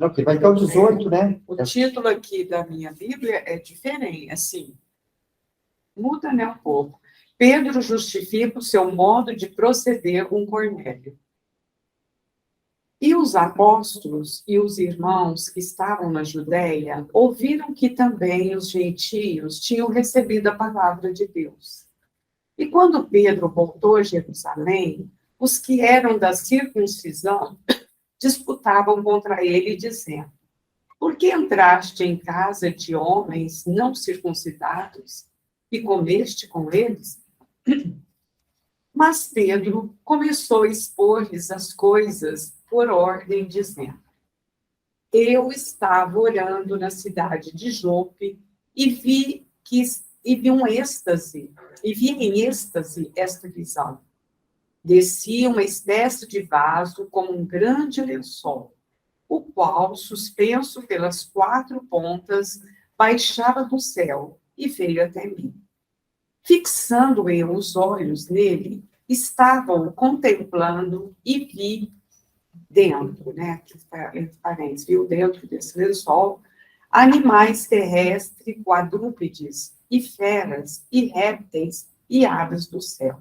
Não, porque vai ter o 18, né? O título aqui da minha Bíblia é diferente, assim, muda, né, um pouco. Pedro justifica o seu modo de proceder com Cornélio. E os apóstolos e os irmãos que estavam na Judéia ouviram que também os gentios tinham recebido a palavra de Deus. E quando Pedro voltou a Jerusalém, os que eram da circuncisão disputavam contra ele, dizendo: por que entraste em casa de homens não circuncidados e comeste com eles? Mas Pedro começou a expor-lhes as coisas por ordem, dizendo: eu estava orando na cidade de Jope e vi em êxtase esta visão. Descia uma espécie de vaso como um grande lençol, o qual, suspenso pelas 4 pontas, baixava do céu e veio até mim. Fixando eu os olhos nele, estava-o contemplando e vi dentro, né, aqui está entre parênteses, viu dentro desse lençol, animais terrestres, quadrúpedes, e feras, e répteis, e aves do céu.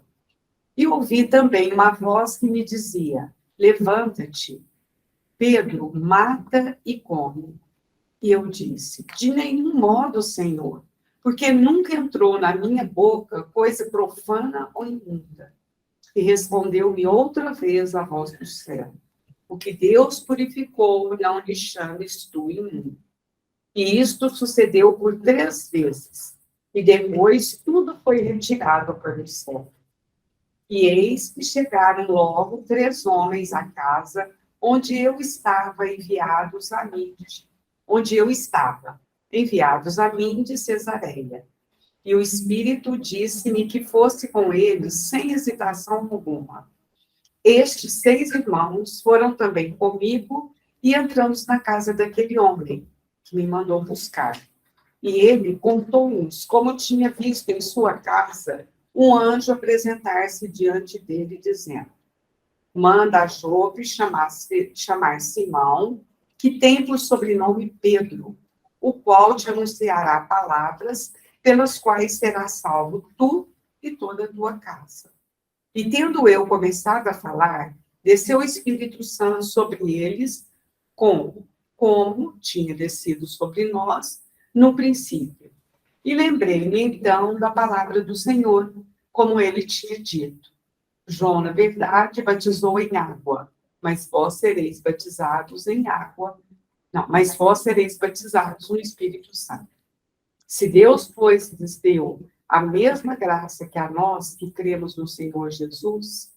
E ouvi também uma voz que me dizia: levanta-te, Pedro, mata e come. E eu disse: de nenhum modo, Senhor, porque nunca entrou na minha boca coisa profana ou imunda. E respondeu-me outra vez a voz do céu: o que Deus purificou, não lhe chames tu imundo. E isto sucedeu por 3 vezes. E depois tudo foi retirado para o céu. E eis que chegaram logo 3 homens à casa onde eu estava enviados a mim de Cesareia. E o Espírito disse-me que fosse com eles sem hesitação alguma. Estes 6 irmãos foram também comigo e entramos na casa daquele homem que me mandou buscar. E ele contou-nos como tinha visto em sua casa um anjo apresentar-se diante dele, dizendo: manda a Jope chamar Simão, que tem por sobrenome Pedro, o qual te anunciará palavras pelas quais serás salvo tu e toda a tua casa. E tendo eu começado a falar, desceu o Espírito Santo sobre eles, como tinha descido sobre nós no princípio. E lembrei-me então da palavra do Senhor, como ele tinha dito: João, na verdade, batizou em água, mas vós sereis batizados no Espírito Santo. Se Deus, pois, lhes deu a mesma graça que a nós que cremos no Senhor Jesus,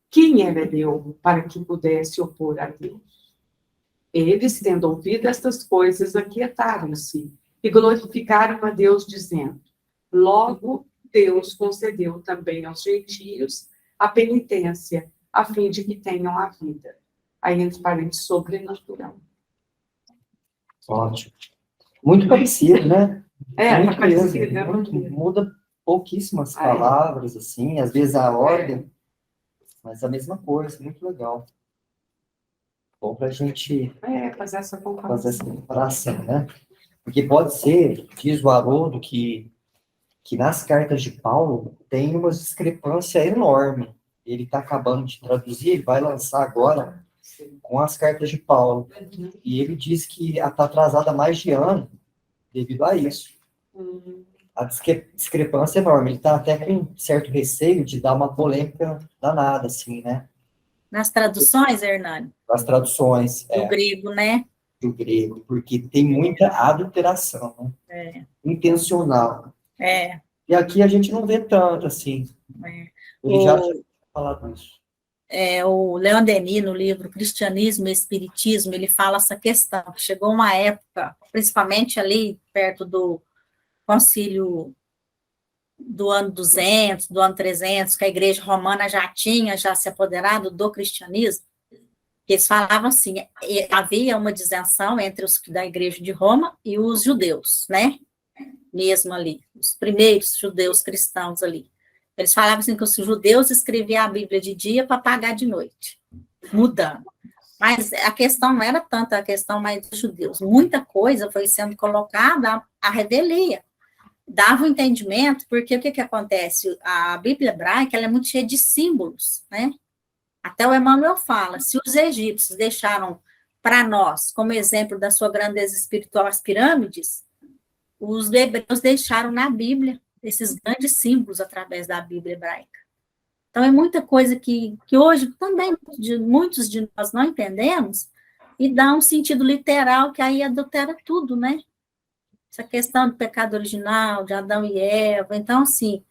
quem era eu para que pudesse opor a Deus? Eles, tendo ouvido estas coisas, aquietaram-se e glorificaram a Deus, dizendo: logo Deus concedeu também aos gentios a penitência, a fim de que tenham a vida. Aí, entre parênteses, sobrenatural. Ótimo. Muito parecido, né? Muito parecido, né? Muda pouquíssimas palavras, assim, às vezes a ordem, mas a mesma coisa, muito legal. Bom para a gente fazer essa comparação, né? Porque pode ser, diz o Haroldo, que nas cartas de Paulo tem uma discrepância enorme. Ele está acabando de traduzir, ele vai lançar agora com as cartas de Paulo. E ele diz que está atrasada há mais de ano devido a isso. A discrepância é enorme. Ele está até com certo receio de dar uma polêmica danada, assim, né? Nas traduções, Hernani? Nas traduções. Do grego, né? Do grego, porque tem muita adulteração, né? Intencional. E aqui a gente não vê tanto, assim. Ele já tinha falado isso. O Leon Denis, no livro Cristianismo e Espiritismo, ele fala essa questão. Chegou uma época, principalmente ali perto do concílio do ano 200, do ano 300, que a igreja romana já tinha se apoderado do cristianismo, eles falavam assim, havia uma disenção entre os da igreja de Roma e os judeus, né? Mesmo ali, os primeiros judeus cristãos ali. Eles falavam assim que os judeus escreviam a Bíblia de dia para pagar de noite, mudando. Mas a questão não era tanto a questão mais dos judeus. Muita coisa foi sendo colocada à revelia. Dava o entendimento, porque o que, que acontece? A Bíblia hebraica ela é muito cheia de símbolos, né? Até o Emmanuel fala, se os egípcios deixaram para nós, como exemplo da sua grandeza espiritual, as pirâmides, os hebreus deixaram na Bíblia esses grandes símbolos através da Bíblia hebraica. Então, é muita coisa que hoje também muitos de nós não entendemos e dá um sentido literal que aí adultera tudo, né? Essa questão do pecado original, de Adão e Eva. Então, assim,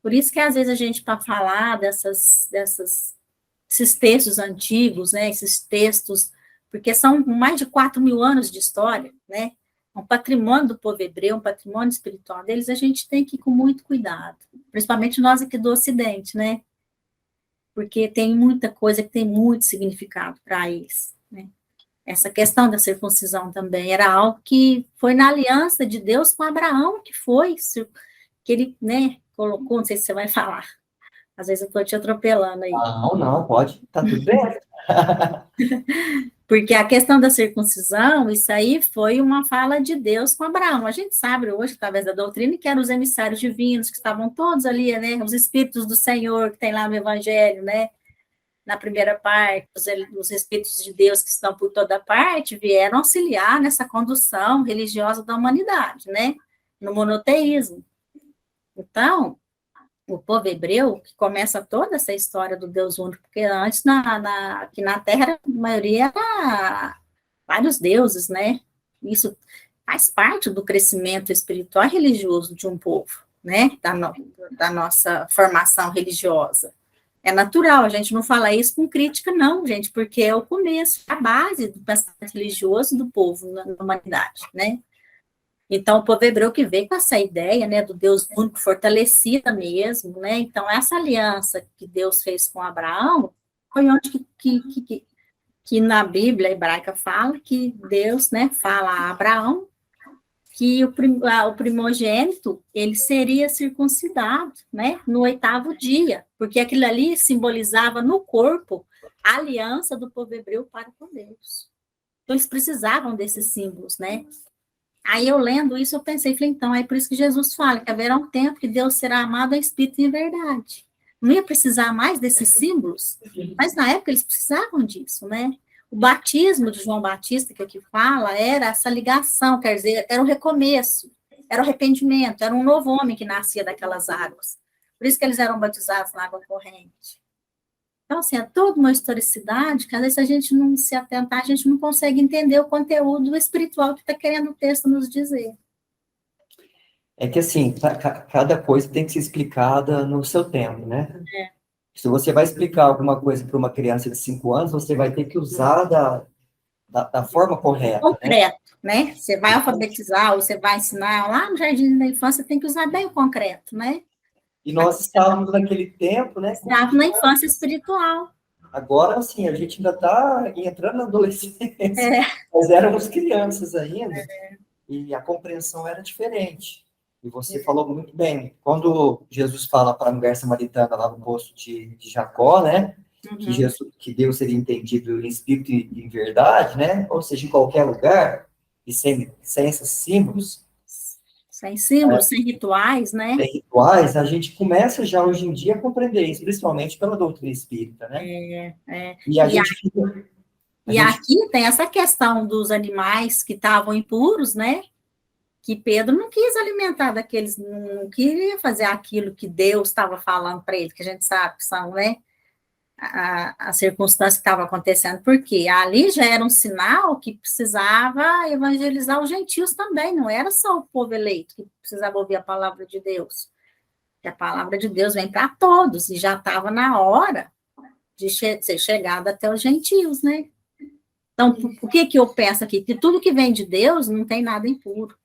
por isso que às vezes a gente, para falar esses textos antigos, né? Esses textos, porque são mais de 4.000 anos de história, né? Um patrimônio do povo hebreu, um patrimônio espiritual deles, a gente tem que ir com muito cuidado, principalmente nós aqui do Ocidente, né? Porque tem muita coisa que tem muito significado para eles, né? Essa questão da circuncisão também era algo que foi na aliança de Deus com Abraão, que ele, né, colocou, não sei se você vai falar, às vezes eu estou te atropelando aí. Não, pode, tá tudo bem. Porque a questão da circuncisão, isso aí foi uma fala de Deus com Abraão. A gente sabe hoje, através da doutrina, que eram os emissários divinos, que estavam todos ali, né, os espíritos do Senhor, que tem lá no Evangelho, né, na primeira parte, os espíritos de Deus que estão por toda parte, vieram auxiliar nessa condução religiosa da humanidade, né, no monoteísmo. Então, o povo hebreu, que começa toda essa história do Deus único, porque antes, aqui na Terra, a maioria era vários deuses, né? Isso faz parte do crescimento espiritual e religioso de um povo, né? Da nossa formação religiosa. É natural, a gente não fala isso com crítica, não, gente, porque é o começo, a base do pensamento religioso do povo na humanidade, né? Então, o povo hebreu que veio com essa ideia, né, do Deus único, fortalecida mesmo, né, então essa aliança que Deus fez com Abraão, foi onde que na Bíblia hebraica fala que Deus, né, fala a Abraão que o primogênito, ele seria circuncidado, né, no 8º dia, porque aquilo ali simbolizava no corpo a aliança do povo hebreu para com Deus. Então, eles precisavam desses símbolos, né. Aí eu lendo isso, eu pensei, falei, então, é por isso que Jesus fala que haverá um tempo que Deus será amado em espírito e em verdade. Não ia precisar mais desses símbolos, mas na época eles precisavam disso, né? O batismo de João Batista, que aqui fala, era essa ligação, quer dizer, era o recomeço, era o arrependimento, era um novo homem que nascia daquelas águas. Por isso que eles eram batizados na água corrente. Então, assim, é toda uma historicidade que, às vezes, se a gente não se atentar, a gente não consegue entender o conteúdo espiritual que está querendo o texto nos dizer. É que, assim, cada coisa tem que ser explicada no seu tempo, né? É. Se você vai explicar alguma coisa para uma criança de 5 anos, você vai ter que usar da forma correta. Concreto, né? Você vai alfabetizar, ou você vai ensinar lá no jardim da infância, tem que usar bem o concreto, né? E nós estávamos naquele tempo, né? Estava na infância espiritual. Agora, assim, a gente ainda está entrando na adolescência, mas éramos crianças ainda, e a compreensão era diferente. E você falou muito bem. Quando Jesus fala para a mulher samaritana lá no poço de Jacó, né? Que Deus seria entendido em espírito e em verdade, né? Ou seja, em qualquer lugar, e sem esses símbolos. Sem símbolos, sem rituais, né? Sem rituais, a gente começa já hoje em dia a compreender isso, principalmente pela doutrina espírita, né? E aqui tem essa questão dos animais que estavam impuros, né? Que Pedro não quis alimentar daqueles, não queria fazer aquilo que Deus estava falando para ele, que a gente sabe que são, né? A circunstância que estava acontecendo, porque ali já era um sinal que precisava evangelizar os gentios também, não era só o povo eleito que precisava ouvir a palavra de Deus, que a palavra de Deus vem para todos, e já estava na hora de ser chegada até os gentios, né? Então, o que eu penso aqui? Que tudo que vem de Deus não tem nada impuro.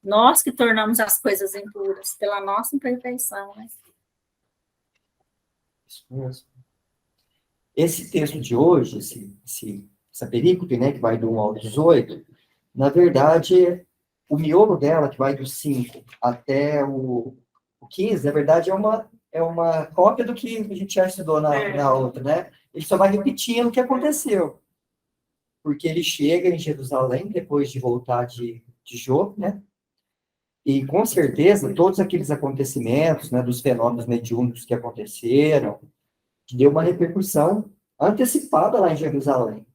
Nós que tornamos as coisas impuras, pela nossa imperfeição, né? Isso mesmo. Esse texto de hoje, essa perícope, né, que vai do 1 ao 18, na verdade, o miolo dela, que vai do 5 até o 15, na verdade, é uma cópia do que a gente já estudou na outra, né? Ele só vai repetindo o que aconteceu. porque ele chega em Jerusalém depois de voltar de Jope, né? E, com certeza, todos aqueles acontecimentos, né, dos fenômenos mediúnicos que aconteceram, deu uma repercussão antecipada lá em Jerusalém.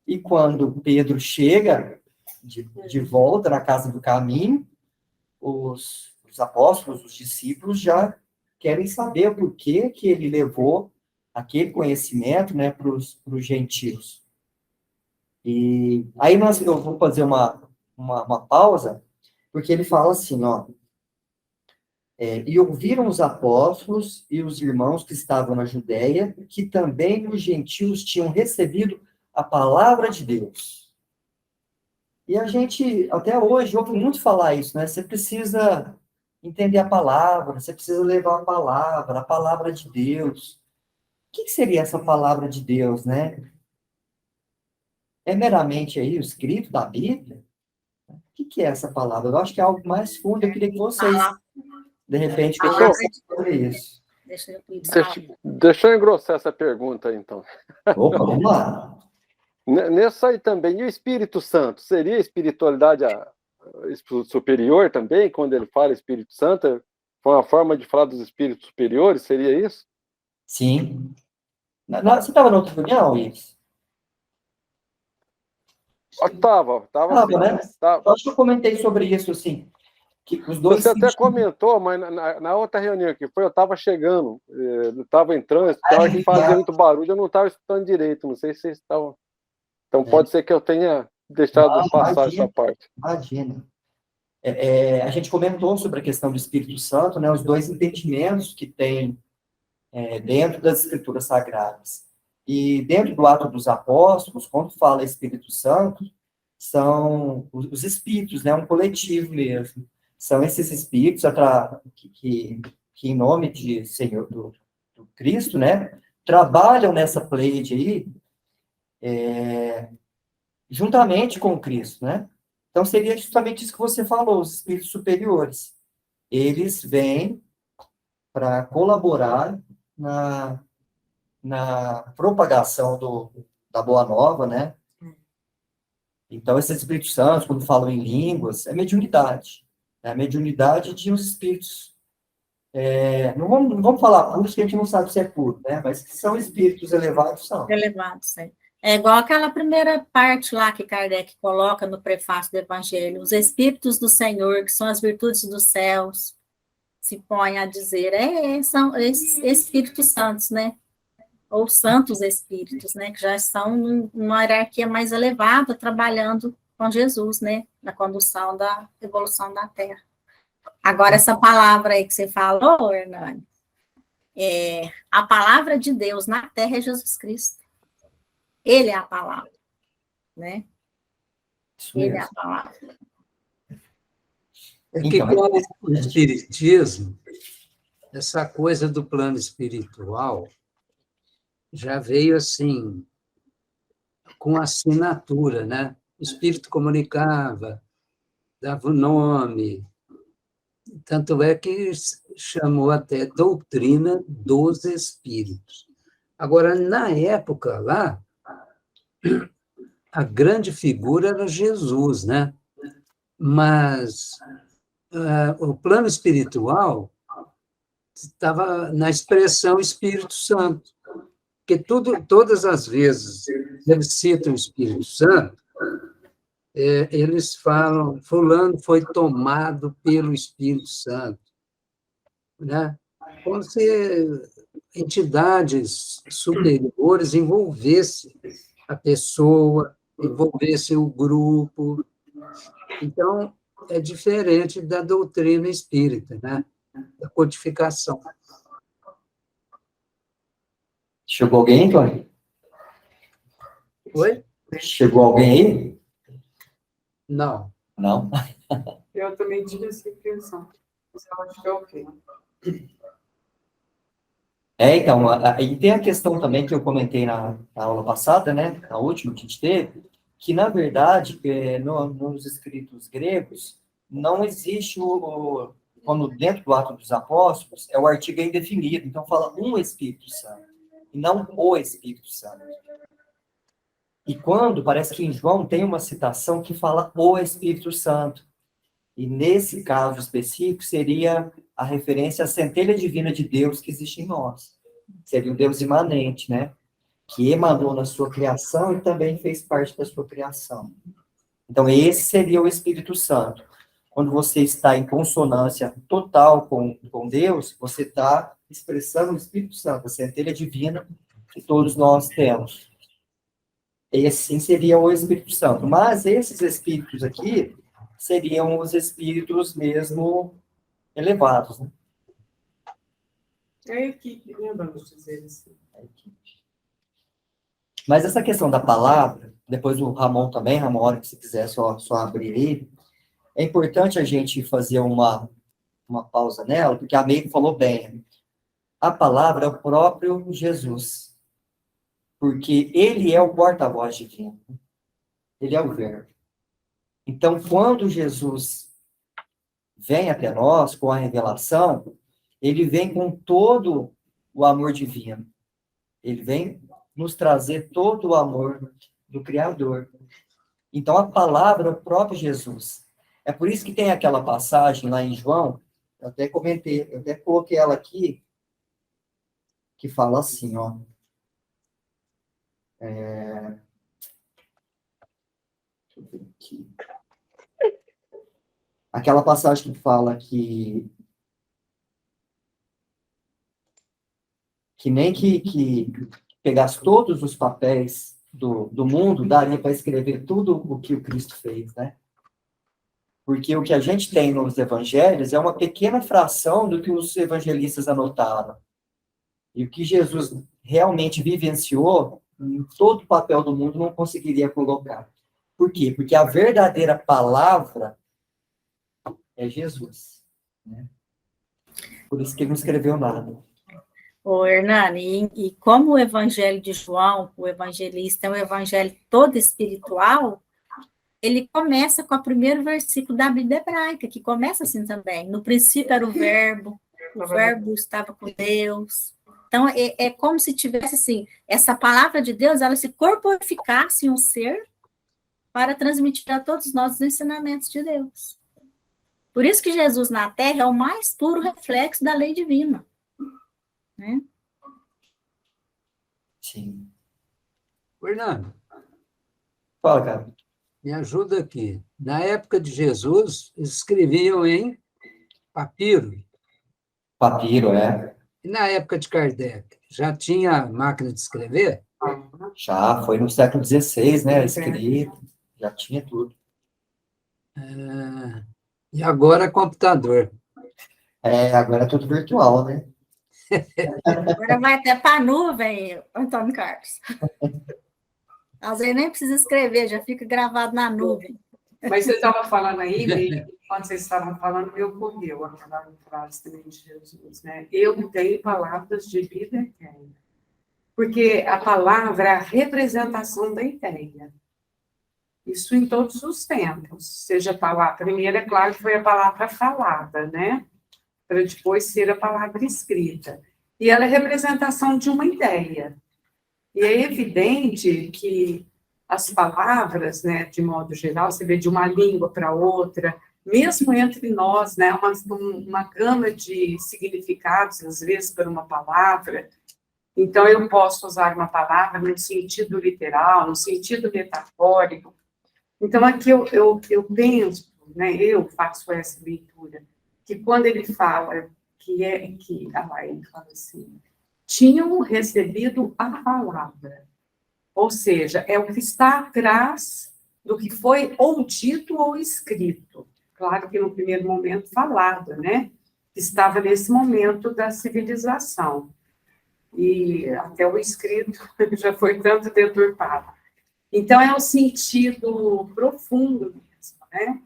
E quando Pedro chega de volta na casa do caminho, os apóstolos, os discípulos já querem saber o porquê que ele levou aquele conhecimento, né, para os gentios. E aí eu vou fazer uma pausa, porque ele fala assim, ó, e ouviram os apóstolos e os irmãos que estavam na Judéia, que também os gentios tinham recebido a palavra de Deus. E a gente, até hoje, ouve muito falar isso, né? Você precisa entender a palavra, você precisa levar a palavra de Deus. O que seria essa palavra de Deus, né? É meramente aí o escrito da Bíblia? O que é essa palavra? Eu acho que é algo mais fundo, eu queria que vocês, de repente, pensassem sobre isso. Deixa eu engrossar essa pergunta aí, então. Opa, vamos lá. Nessa aí também, e o Espírito Santo? Seria a espiritualidade superior também, quando ele fala Espírito Santo? Foi uma forma de falar dos espíritos superiores? Seria isso? Sim. Você estava na outra reunião, Ives? Estava assim, né? tava. Acho que eu comentei sobre isso, assim, que os dois... Você até comentou, mas na outra reunião que foi, eu estava chegando, eu estava entrando, que fazia muito barulho, eu não estava escutando direito, não sei se vocês estavam... Então pode ser que eu tenha deixado passar essa parte. Imagina. A gente comentou sobre a questão do Espírito Santo, né, os dois entendimentos que tem dentro das Escrituras Sagradas. E dentro do Ato dos Apóstolos, quando fala Espírito Santo, são os espíritos, né, um coletivo mesmo. São esses espíritos que em nome de Senhor do Cristo, né, trabalham nessa pleiade aí, juntamente com Cristo, né? Então, seria justamente isso que você falou, os espíritos superiores. Eles vêm para colaborar na propagação da Boa Nova, né? Então, esses espíritos santos, quando falam em línguas, é mediunidade. É a mediunidade de uns espíritos. Não vamos falar puros, que a gente não sabe se é puro, né? Mas que são espíritos elevados, são. Elevados, é. É igual aquela primeira parte lá que Kardec coloca no prefácio do Evangelho, os Espíritos do Senhor, que são as virtudes dos céus, se põem a dizer, são esses Espíritos Santos, né? Ou Santos Espíritos, né? Que já estão numa hierarquia mais elevada, trabalhando com Jesus, né? Na condução da evolução da Terra. Agora, essa palavra aí que você falou, Hernani, a palavra de Deus na Terra é Jesus Cristo. Ele é a palavra, né? Ele é a palavra. É que com o espiritismo, essa coisa do plano espiritual já veio assim, com assinatura, né? O espírito comunicava, dava o nome, tanto é que chamou até doutrina dos espíritos. Agora, na época lá, a grande figura era Jesus, né? Mas o plano espiritual estava na expressão Espírito Santo, porque todas as vezes eles citam o Espírito Santo, eles falam, fulano foi tomado pelo Espírito Santo, né? Como se entidades superiores envolvessem a pessoa, envolvesse o grupo. Então, é diferente da doutrina espírita, né? Da codificação. Chegou alguém, Tony? Oi? Chegou alguém aí? Não. Não? Eu também tive essa impressão. Mas eu acho que é ok. Então, aí tem a questão também que eu comentei na aula passada, né? Na última que a gente teve, que, na verdade, nos escritos gregos, não existe quando dentro do Ato dos Apóstolos, é o artigo indefinido, então fala um Espírito Santo, e não o Espírito Santo. E quando, parece que em João tem uma citação que fala o Espírito Santo. E nesse caso específico, seria a referência à centelha divina de Deus que existe em nós. Seria o Deus imanente, né? Que emanou na sua criação e também fez parte da sua criação. Então, esse seria o Espírito Santo. Quando você está em consonância total com Deus, você está expressando o Espírito Santo, a centelha divina que todos nós temos. Esse sim seria o Espírito Santo. Mas esses espíritos aqui seriam os espíritos mesmo elevados, né? É a equipe, né, vamos dizer assim. Mas essa questão da palavra, depois o Ramon também, Ramon, a hora que você quiser só abrir ele, é importante a gente fazer uma pausa nela, porque a Meire falou bem. A palavra é o próprio Jesus, porque ele é o porta-voz divino. Ele é o verbo. Então, quando Jesus vem até nós com a revelação, ele vem com todo o amor divino. Ele vem nos trazer todo o amor do Criador. Então, a palavra é o próprio Jesus. É por isso que tem aquela passagem lá em João, eu até comentei, eu até coloquei ela aqui, que fala assim, ó. Deixa eu ver aqui. Aquela passagem que fala que nem que pegasse todos os papéis do mundo, daria para escrever tudo o que o Cristo fez, né? Porque o que a gente tem nos evangelhos é uma pequena fração do que os evangelistas anotaram. E o que Jesus realmente vivenciou, em todo o papel do mundo não conseguiria colocar. Por quê? Porque a verdadeira palavra é Jesus, né? Por isso que ele não escreveu nada. Ô, Hernani, e como o evangelho de João, o evangelista, é um evangelho todo espiritual, ele começa com o primeiro versículo da Bíblia hebraica, que começa assim também. No princípio era o verbo estava com Deus. Então, é como se tivesse assim, essa palavra de Deus, ela se corporificasse em um ser para transmitir a todos nós os ensinamentos de Deus. Por isso que Jesus na Terra é o mais puro reflexo da lei divina. Né? Sim. Fernando, Fala, cara. me ajuda aqui. Na época de Jesus, eles escreviam em papiro. Papiro, é. E na época de Kardec, já tinha máquina de escrever? Já foi no século XVI, né? Escrito, já tinha tudo. E agora computador. Agora é tudo virtual, né? Agora vai até para a nuvem, Antônio Carlos. Às vezes nem precisa escrever, já fica gravado na nuvem. Mas você estava falando aí, quando vocês estavam falando, me ocorreu aquela frase também de Jesus, né? Eu tenho palavras de vida eterna. Porque a palavra é a representação da ideia. Isso em todos os tempos. Seja a palavra, primeiro, é claro que foi a palavra falada, né? Para depois ser a palavra escrita. E ela é representação de uma ideia. E é evidente que as palavras, né, de modo geral, você vê de uma língua para outra, mesmo entre nós, né, uma gama de significados, às vezes, para uma palavra. Então, eu posso usar uma palavra no sentido literal, no sentido metafórico. Então, aqui eu penso, né, eu faço essa leitura, que quando ele fala ele fala assim, tinham recebido a palavra. Ou seja, é o que está atrás do que foi ou dito ou escrito. Claro que no primeiro momento falado, né? Estava nesse momento da civilização. E até o escrito já foi tanto deturpado. Então, é um sentido profundo mesmo, né?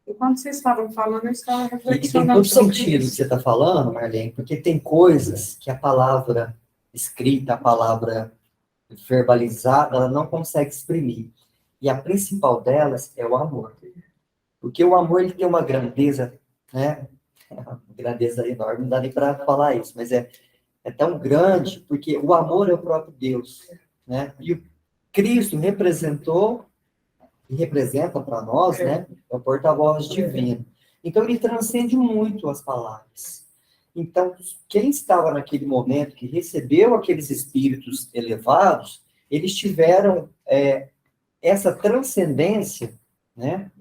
E quando vocês estavam falando, eu estava reflexionando. E tem todo sentido o que você está falando, Marlene, porque tem coisas que a palavra escrita, a palavra verbalizada, ela não consegue exprimir. E a principal delas é o amor. Porque o amor, ele tem uma grandeza, né? Uma grandeza enorme, não dá nem para falar isso, mas é tão grande, porque o amor é o próprio Deus. né? E o Cristo representou e representa para nós, né? É o porta-voz divino. Então, ele transcende muito as palavras. Então, quem estava naquele momento, que recebeu aqueles espíritos elevados, eles tiveram essa transcendência, né?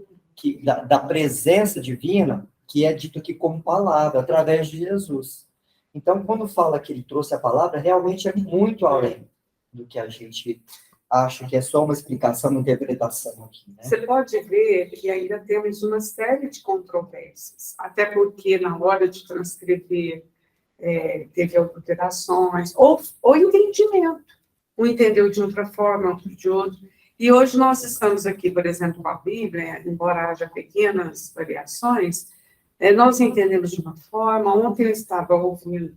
Da presença divina, que é dito aqui como palavra, através de Jesus. Então, quando fala que ele trouxe a palavra, realmente é muito além do que a gente acha que é só uma explicação, uma interpretação aqui, né? Você pode ver que ainda temos uma série de controvérsias, até porque na hora de transcrever teve alterações, ou entendimento. Um entendeu de outra forma, outro de outro. E hoje nós estamos aqui, por exemplo, com a Bíblia, embora haja pequenas variações, nós entendemos de uma forma. Ontem eu estava ouvindo,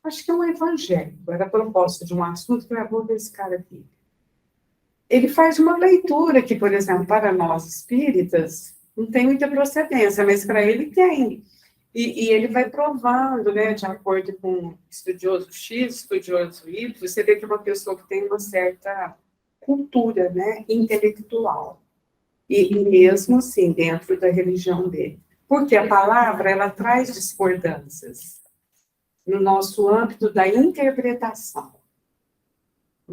acho que é um evangélico, era a propósito de um assunto que eu vou ver esse cara aqui. Ele faz uma leitura que, por exemplo, para nós espíritas, não tem muita procedência, mas para ele tem. E ele vai provando, né, de acordo com estudioso X, estudioso Y, você vê que é uma pessoa que tem uma certa cultura, né, intelectual. E mesmo assim, dentro da religião dele. Porque a palavra, ela traz discordâncias no nosso âmbito da interpretação.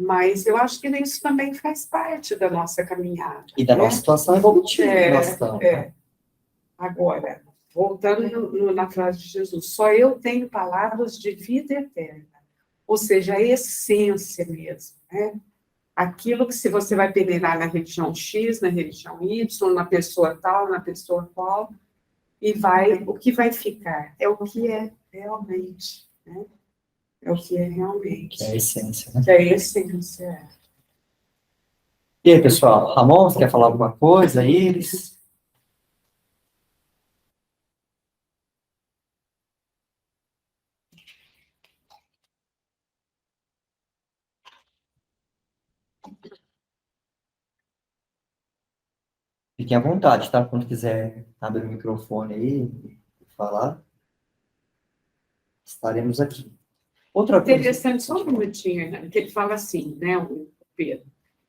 Mas eu acho que isso também faz parte da nossa caminhada. E da nossa situação evolutiva que nós estamos. Agora, voltando na frase de Jesus, só eu tenho palavras de vida eterna. Ou seja, a essência mesmo, né? Aquilo que se você vai peneirar na religião X, na religião Y, na pessoa tal, na pessoa qual, e o que vai ficar é o que é realmente, né? É o que é realmente. Que é a essência, né? Que é a essência. E aí, pessoal? Ramon, você quer falar alguma coisa? Iris? Fiquem à vontade, tá? Quando quiser abrir o microfone aí e falar, estaremos aqui. Outra coisa... Interessante, só um minutinho, né? Que ele fala assim, né, o Pedro,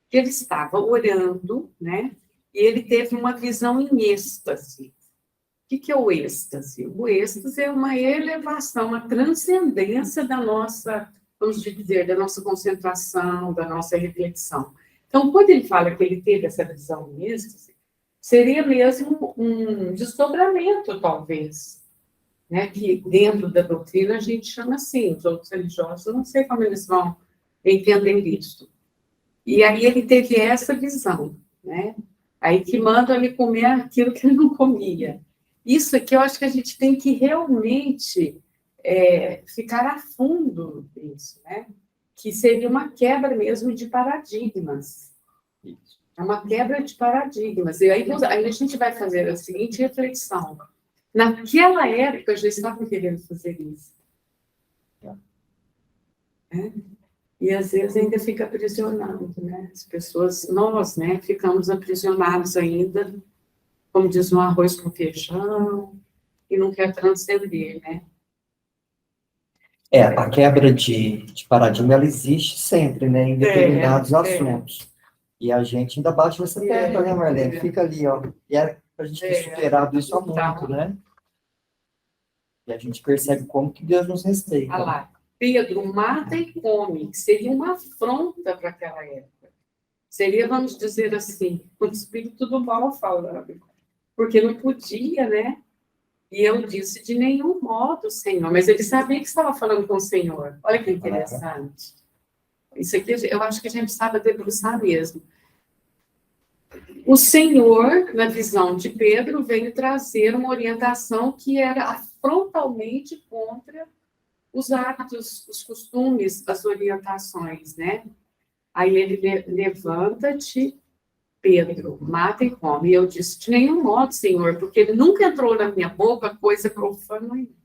que ele estava orando, né, e ele teve uma visão em êxtase. O que é o êxtase? O êxtase é uma elevação, uma transcendência da nossa, vamos dizer, da nossa concentração, da nossa reflexão. Então, quando ele fala que ele teve essa visão em êxtase, seria mesmo um desdobramento, talvez, né, que dentro da doutrina a gente chama assim, os outros religiosos, não sei como eles vão entender isso. E aí ele teve essa visão, né? Aí que manda ele comer aquilo que ele não comia. Isso aqui eu acho que a gente tem que realmente ficar a fundo nisso, né? Que seria uma quebra mesmo de paradigmas. É uma quebra de paradigmas. E aí a gente vai fazer a seguinte reflexão. Naquela época, já estavam querendo fazer isso. E, às vezes, ainda fica aprisionado, né? As pessoas, nós, né, ficamos aprisionados ainda, como diz, no arroz com feijão, e não quer transcender, né? A quebra de paradigma, ela existe sempre, né? Em determinados assuntos. E a gente ainda bate nessa tecla, né, Marlene? Fica ali, ó. E a gente ter superado isso há muito, né? E a gente percebe como que Deus nos respeita. Olha lá, Pedro mata e come, que seria uma afronta para aquela época. Seria, vamos dizer assim, o espírito do mal falando. Porque não podia, né? E eu disse, de nenhum modo, Senhor. Mas ele sabia que estava falando com o Senhor. Olha que interessante. Isso aqui, eu acho que a gente precisava debruçar mesmo. O Senhor, na visão de Pedro, veio trazer uma orientação que era frontalmente contra os hábitos, os costumes, as orientações, né? Aí ele levanta-te, Pedro, mata e come. E eu disse, de nenhum modo, Senhor, porque ele nunca entrou na minha boca coisa profana ainda.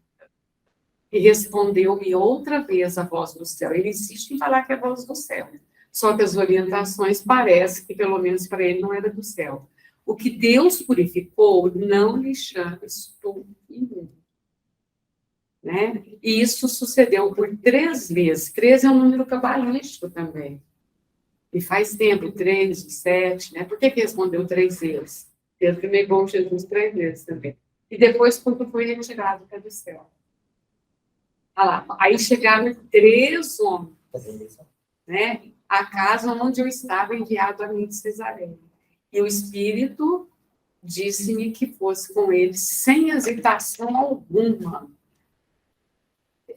E respondeu-me outra vez a voz do céu. Ele insiste em falar que é a voz do céu. Só que as orientações parece que, pelo menos para ele, não era do céu. O que Deus purificou, não lhe chames tu imundo. Né? E isso sucedeu por 3 vezes. 3 é um número cabalístico também. E faz tempo, 3, 7, né? Por que respondeu 3 vezes? Pedro negou Jesus 3 vezes também. E depois, quando foi retirado para o céu. Ah lá, aí chegaram 3 homens, né? A casa onde eu estava enviado a mim de Cesareia. E o Espírito disse-me que fosse com eles sem hesitação alguma.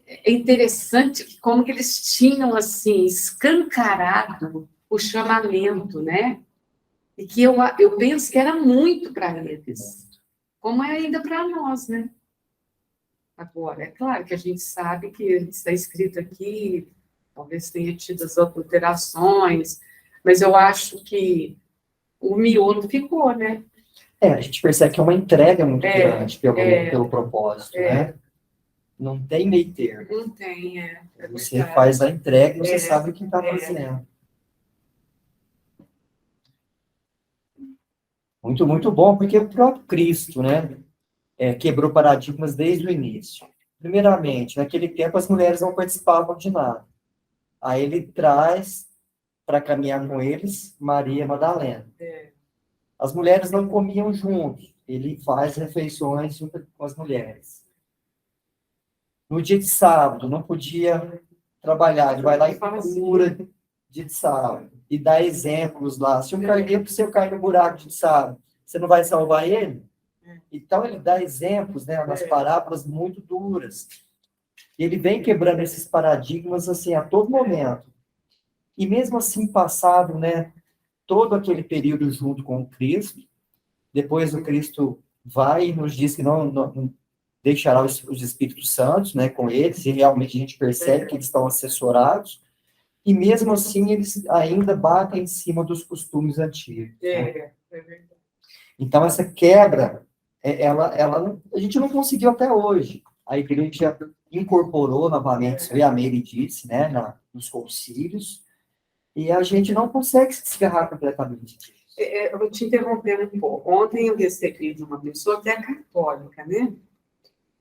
É interessante como que eles tinham, assim, escancarado o chamamento, né? E que eu penso que era muito para eles, como é ainda para nós, né? Agora, é claro que a gente sabe que está escrito aqui, talvez tenha tido as alterações, mas eu acho que o miolo ficou, né? A gente percebe que é uma entrega muito grande pelo propósito, né? Não tem meio termo. Não tem, Você faz a entrega e você sabe o que está fazendo. Muito, muito bom, porque o próprio Cristo, né, quebrou paradigmas desde o início. Primeiramente, naquele tempo as mulheres não participavam de nada. Aí ele traz para caminhar com eles Maria Madalena. As mulheres não comiam juntos. Ele faz refeições junto com as mulheres. No dia de sábado, não podia trabalhar. Ele vai lá e cura dia de sábado. E dá exemplos lá. Se um carneiro seu cair no buraco de sábado, você não vai salvar ele? Então, ele dá exemplos, né, nas parábolas muito duras. E ele vem quebrando esses paradigmas, assim, a todo momento. E mesmo assim, passado, né, todo aquele período junto com o Cristo, depois o Cristo vai e nos diz que não deixará os Espíritos Santos, né, com eles, e realmente a gente percebe que eles estão assessorados, e mesmo assim eles ainda batem em cima dos costumes antigos. Né? Então, essa quebra, a gente não conseguiu até hoje. A igreja incorporou novamente, isso aí a Meire disse, né, nos concílios, e a gente não consegue se desgarrar completamente disso. Eu vou te interromper um pouco. Ontem eu recebi de uma pessoa que é católica, né?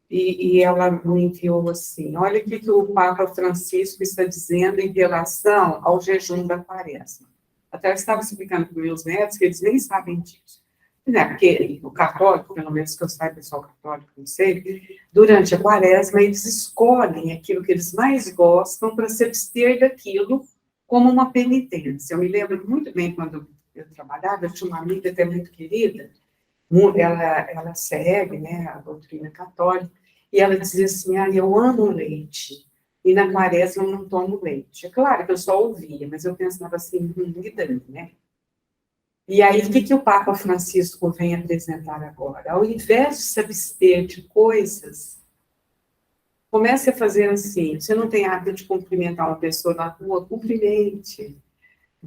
E ela me enviou assim, olha o que o Papa Francisco está dizendo em relação ao jejum da quaresma. Até eu estava explicando para os meus netos que eles nem sabem disso. Né? Porque o católico, pelo menos que eu saiba, pessoal católico, não sei, durante a quaresma eles escolhem aquilo que eles mais gostam para se abster daquilo como uma penitência. Eu me lembro muito bem quando eu trabalhava, eu tinha uma amiga até muito querida, ela segue, né, a doutrina católica, e ela dizia assim, eu amo leite, e na quaresma eu não tomo leite. É claro que eu só ouvia, mas eu pensava assim, me dando, né? E aí, o que o Papa Francisco vem apresentar agora? Ao invés de se abster de coisas, comece a fazer assim, você não tem hábito de cumprimentar uma pessoa na rua, cumprimente.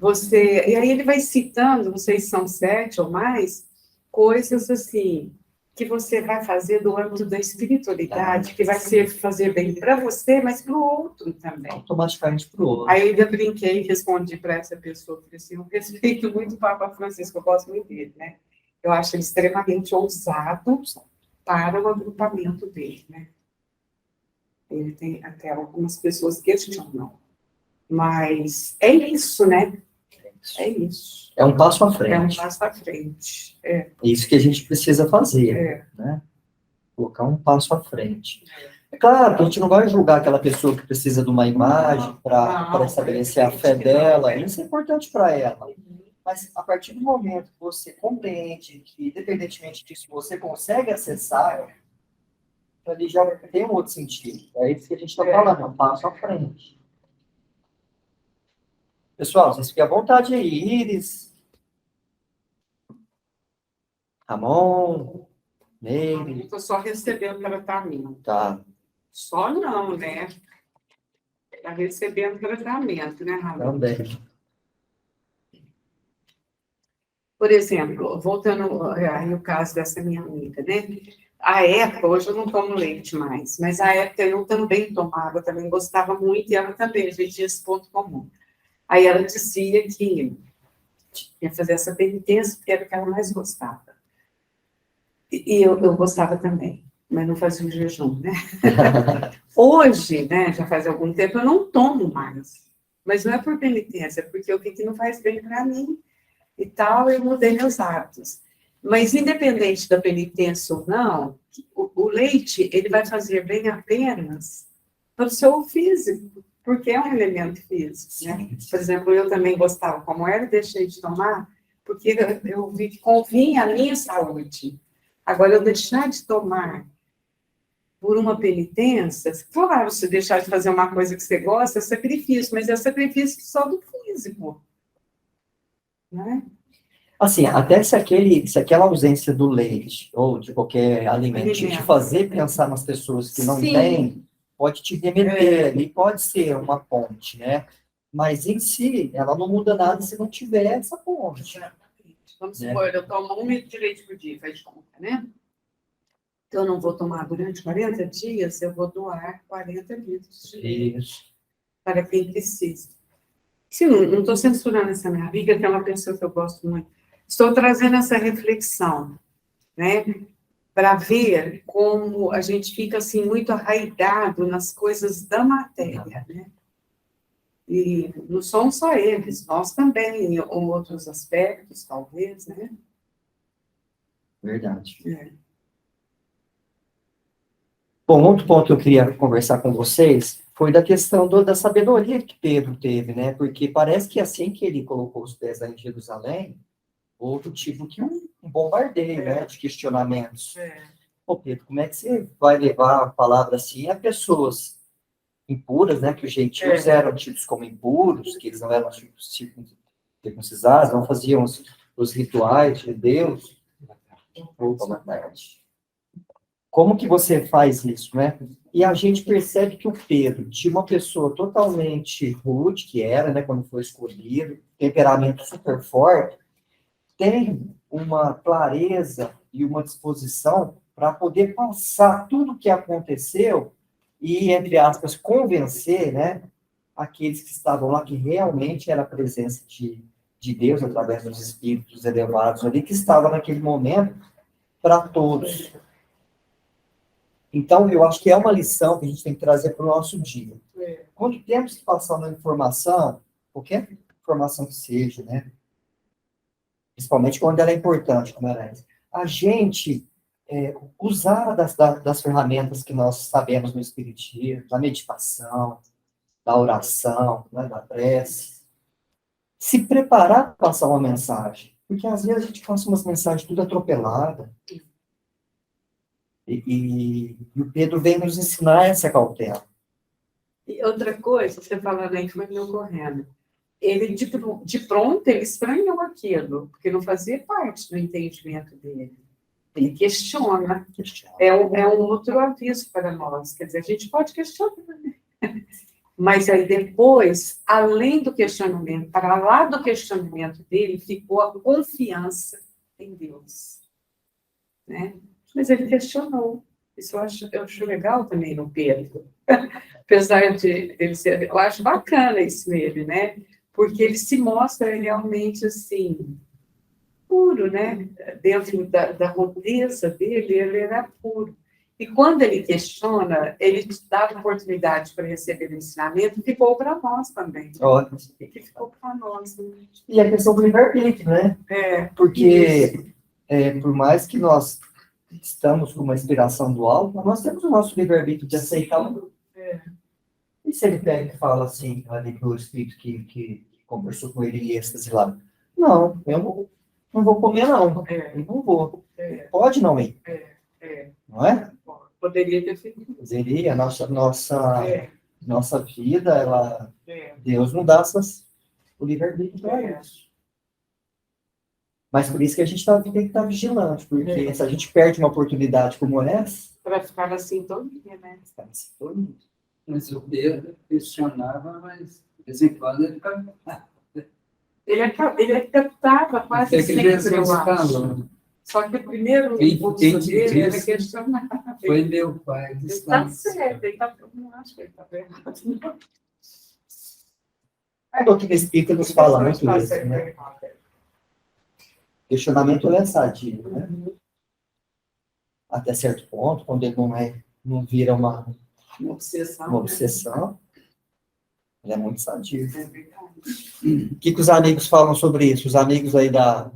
E aí ele vai citando, não sei se são 7 ou mais, coisas assim, que você vai fazer do âmbito da espiritualidade, que vai fazer bem para você, mas para o outro também. Automaticamente para o outro. Aí eu ainda brinquei e respondi para essa pessoa, falei assim, eu respeito muito o Papa Francisco, eu gosto muito dele, né? Eu acho ele extremamente ousado para o agrupamento dele, né? Ele tem até algumas pessoas que questionam. Mas é isso, né? É isso. É um passo à frente. É um passo à frente. É isso que a gente precisa fazer, né? Colocar um passo à frente. É claro que a gente não vai julgar aquela pessoa que precisa de uma imagem para estabelecer a fé dela. Isso é importante para ela. Mas a partir do momento que você compreende que, independentemente disso, você consegue acessar, ali já tem um outro sentido. É isso que a gente está falando, é um passo à frente. Pessoal, vocês fiquem à vontade aí. Iris, Ramon, Meire. Estou só recebendo tratamento. Tá. Só não, né? Está recebendo tratamento, né, Ramon? Também. Por exemplo, voltando aí o caso dessa minha amiga, né? A época, hoje eu não tomo leite mais, mas a época eu também tomava, também gostava muito, e ela também, a gente tinha esse ponto comum. Aí ela dizia que ia fazer essa penitência porque era o que ela mais gostava. E eu gostava também, mas não fazia um jejum, né? Hoje, né, já faz algum tempo, eu não tomo mais. Mas não é por penitência, é porque eu vi que não faz bem para mim e tal, eu mudei meus hábitos. Mas, independente da penitência ou não, o leite, ele vai fazer bem apenas para o seu físico, porque é um elemento físico, né? Por exemplo, eu também gostava como era e deixei de tomar, porque eu vi que convinha à minha saúde. Agora, eu deixar de tomar por uma penitência, claro, se deixar de fazer uma coisa que você gosta, é sacrifício, mas é sacrifício só do físico, né? Assim, até se aquela ausência do leite ou de qualquer alimento te fazer pensar nas pessoas que não Sim. têm, pode te remeter ali, pode ser uma ponte, né? Mas em si, ela não muda nada se não tiver essa ponte. Vamos supor, eu tomo 1 litro de leite por dia, faz de conta, né? Então, eu não vou tomar durante 40 dias, eu vou doar 40 litros de leite Isso. para quem precisa. Sim, não estou censurando essa minha amiga, que é uma pessoa que eu gosto muito. Estou trazendo essa reflexão, né? Para ver como a gente fica assim muito arraigado nas coisas da matéria, né? E não somos só eles, nós também, em outros aspectos, talvez, né? Verdade. É. Bom, outro ponto que eu queria conversar com vocês foi da questão da sabedoria que Pedro teve, né? Porque parece que assim que ele colocou os pés lá em Jerusalém, houve tipo que um bombardeio, né? De questionamentos. Pô, Pedro, como é que você vai levar a palavra assim a pessoas impuras, né? Que os gentios eram tidos como impuros, que eles não eram circuncidados, não faziam os rituais de Deus. Opa, boa tarde. Como que você faz isso, né? E a gente percebe que o Pedro, de uma pessoa totalmente rude, que era, né, quando foi escolhido, temperamento super forte, tem uma clareza e uma disposição para poder passar tudo o que aconteceu e, entre aspas, convencer, né, aqueles que estavam lá, que realmente era a presença de Deus, através dos espíritos elevados ali, que estava naquele momento para todos. Então, eu acho que é uma lição que a gente tem que trazer para o nosso dia. Quando temos que passar uma informação, qualquer informação que seja, né? Principalmente quando ela é importante, como ela é, a gente usar das ferramentas que nós sabemos no Espiritismo, da meditação, da oração, né, da prece, se preparar para passar uma mensagem. Porque às vezes a gente passa umas mensagens tudo atropelada. E o Pedro vem nos ensinar essa cautela. E outra coisa, você falando aí que foi me ocorrendo. Ele, de pronto, ele estranhou aquilo, porque não fazia parte do entendimento dele. Ele questiona. É um outro aviso para nós. Quer dizer, a gente pode questionar, né? Mas aí depois, além do questionamento, para lá do questionamento dele, ficou a confiança em Deus, né? Mas ele questionou. Isso eu acho legal também no Pedro. Apesar de ele ser... Eu acho bacana isso nele, né? Porque ele se mostra realmente, assim, puro, né? Dentro da rudeza dele, ele era puro. E quando ele questiona, ele dá oportunidade para receber o ensinamento, ficou para nós também. Ótimo. E que ficou para nós. Né? E a questão do livre-arbítrio, né? Porque, por mais que nós estamos com uma inspiração do alto, nós temos o nosso livre-arbítrio de aceitar o... E se ele pega e fala assim, ali pro espírito que conversou com ele em êxtase lá, não, eu não vou comer não, eu não vou. Pode não ir. Não é? Poderia ter feito. Poderia, nossa vida, ela, Deus não dá o livre-arbítrio para isso. Mas por isso que a gente tem que estar vigilante, porque se a gente perde uma oportunidade como essa... Para ficar na sintonia, né? Ficar na sintonia. Mas o Pedro questionava, mas de vez em quando ele ficava... Ele captava quase Até que sempre, Jesus eu acho. falou. Só que o primeiro Quem impulso te dele era disse? questionar. Foi meu pai. Ele está certo, eu não acho que ele está errado. A doutrina espírita nos fala muito isso, né? Questionamento é sadio, né? Até certo ponto, quando ele não vira uma obsessão. Uma obsessão. Ele é muito sadio. É verdade. O que os amigos falam sobre isso? Os amigos aí da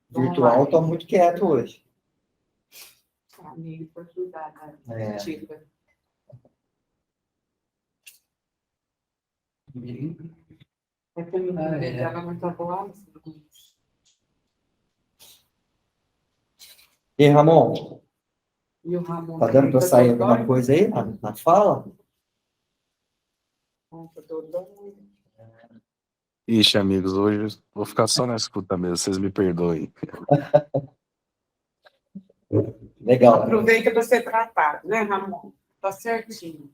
virtual estão muito quietos hoje. Amigo, para ajudar na É. dica. É que eu não ela muito boa. E Ramon, E o Ramon tá dando para tá sair dodói. alguma coisa aí na fala? Tá dodói. Ixi, amigos, hoje vou ficar só na escuta mesmo, vocês me perdoem. Legal. Aproveita para ser tratado, né, Ramon? Tá certinho.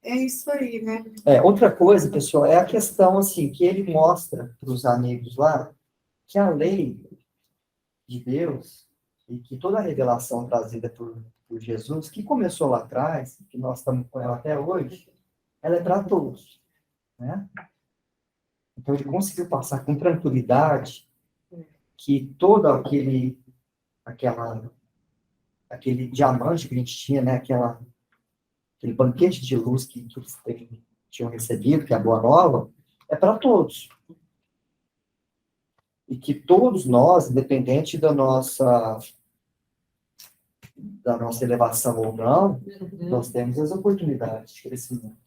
É isso aí, né? Outra coisa, pessoal, é a questão assim, que ele mostra para os amigos lá que a lei de Deus e que toda a revelação trazida por Jesus, que começou lá atrás, que nós estamos com ela até hoje, ela é para todos, né? Então ele conseguiu passar com tranquilidade que todo aquele diamante que a gente tinha, né? Aquele banquete de luz que eles tinham recebido, que é a Boa Nova, é para todos. E que todos nós, independente da nossa elevação ou não, nós temos as oportunidades de crescimento.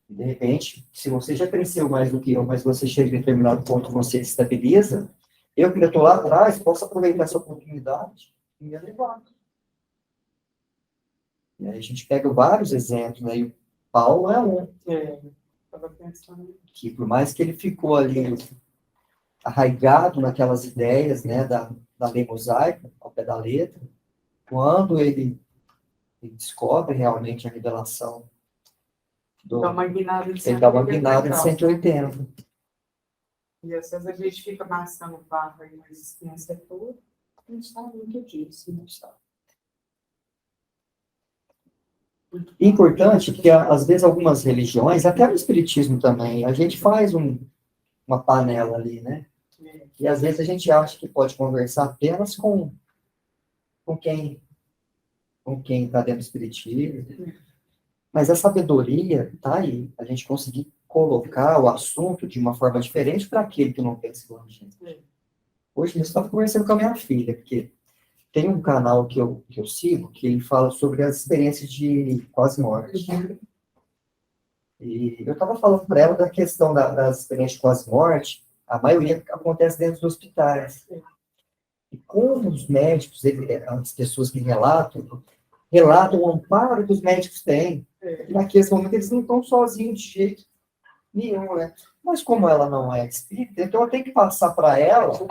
E, de repente, se você já cresceu mais do que eu, mas você chega em determinado ponto, você se estabiliza, eu que estou lá atrás, posso aproveitar essa oportunidade e me elevar. E aí a gente pega vários exemplos, né? E o Paulo é um. Estava pensando. Que por mais que ele ficou ali arraigado naquelas ideias, né, da lei mosaica, ao pé da letra, quando ele descobre realmente a revelação Dá uma guinada de ele dá uma 180 guinada de graus. 180. E às vezes a gente fica amassando o barro aí na existência toda, a gente sabe muito disso, não sabe? Importante, porque às vezes algumas religiões, até o espiritismo também, a gente faz uma panela ali, né? E às vezes a gente acha que pode conversar apenas com quem está dentro do espiritismo. Mas a sabedoria está aí, a gente conseguir colocar o assunto de uma forma diferente para aquele que não pensa igual a gente. Hoje eu estava conversando com a minha filha, porque tem um canal que eu sigo, que ele fala sobre as experiências de quase morte. E eu estava falando para ela da questão das experiências de quase morte, a maioria acontece dentro dos hospitais. E como os médicos, as pessoas que relatam o amparo que os médicos têm. Naqueles momentos eles não estão sozinhos de jeito nenhum, né? Mas como ela não é espírita, então eu tenho que passar para ela de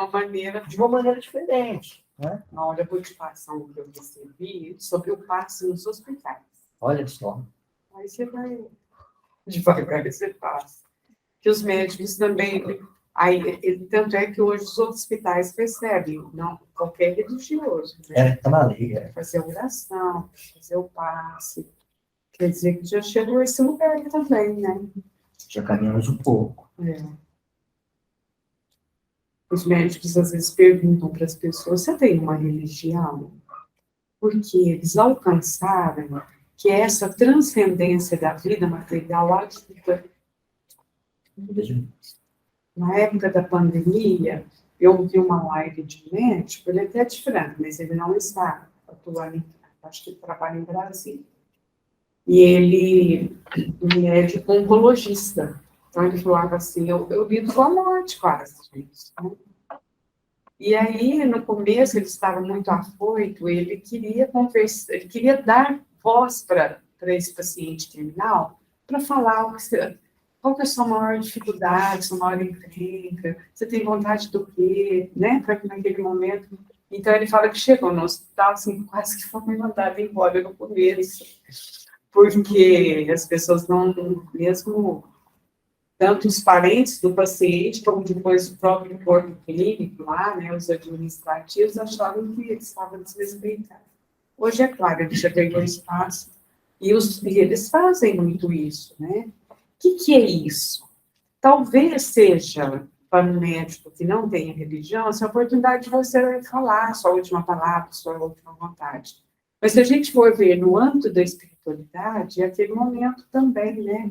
uma maneira diferente, né? Na hora da motivação que eu recebi sobre o passe nos hospitais. Olha só. Aí você vai devagar, você passa. Que os médicos também. Tanto é que hoje os hospitais percebem, não qualquer religioso. Né? Tá na lei, Fazer a oração, fazer o passe. Quer dizer que já chegou esse lugar também, né? Já caminhamos um pouco. Os médicos às vezes perguntam para as pessoas: você tem uma religião? Porque eles alcançaram que essa transcendência da vida material ajuda. Na época da pandemia, eu vi uma live de médico, ele é até de Franca, mas ele não está atuando, acho que ele trabalha em Brasília. E ele é médico oncologista. Então ele falava assim, eu lido com a morte quase, gente. Né? E aí, no começo, ele estava muito afoito, ele queria conversar, ele queria dar voz para esse paciente terminal, para falar qual que é a sua maior dificuldade, sua maior encrenca, você tem vontade do quê, né, para que naquele momento... Então, ele fala que chegou no hospital, assim, quase que foi mandado embora no começo, porque as pessoas não, mesmo tanto os parentes do paciente, como depois o próprio corpo clínico lá, né, os administrativos, achavam que ele estava desrespeitado. Hoje, é claro, ele já ganhou espaço, e eles fazem muito isso, né? O que é isso? Talvez seja, para um médico que não tenha religião, essa oportunidade de você falar a sua última palavra, a sua última vontade. Mas se a gente for ver no âmbito da espiritualidade, é aquele momento também, né?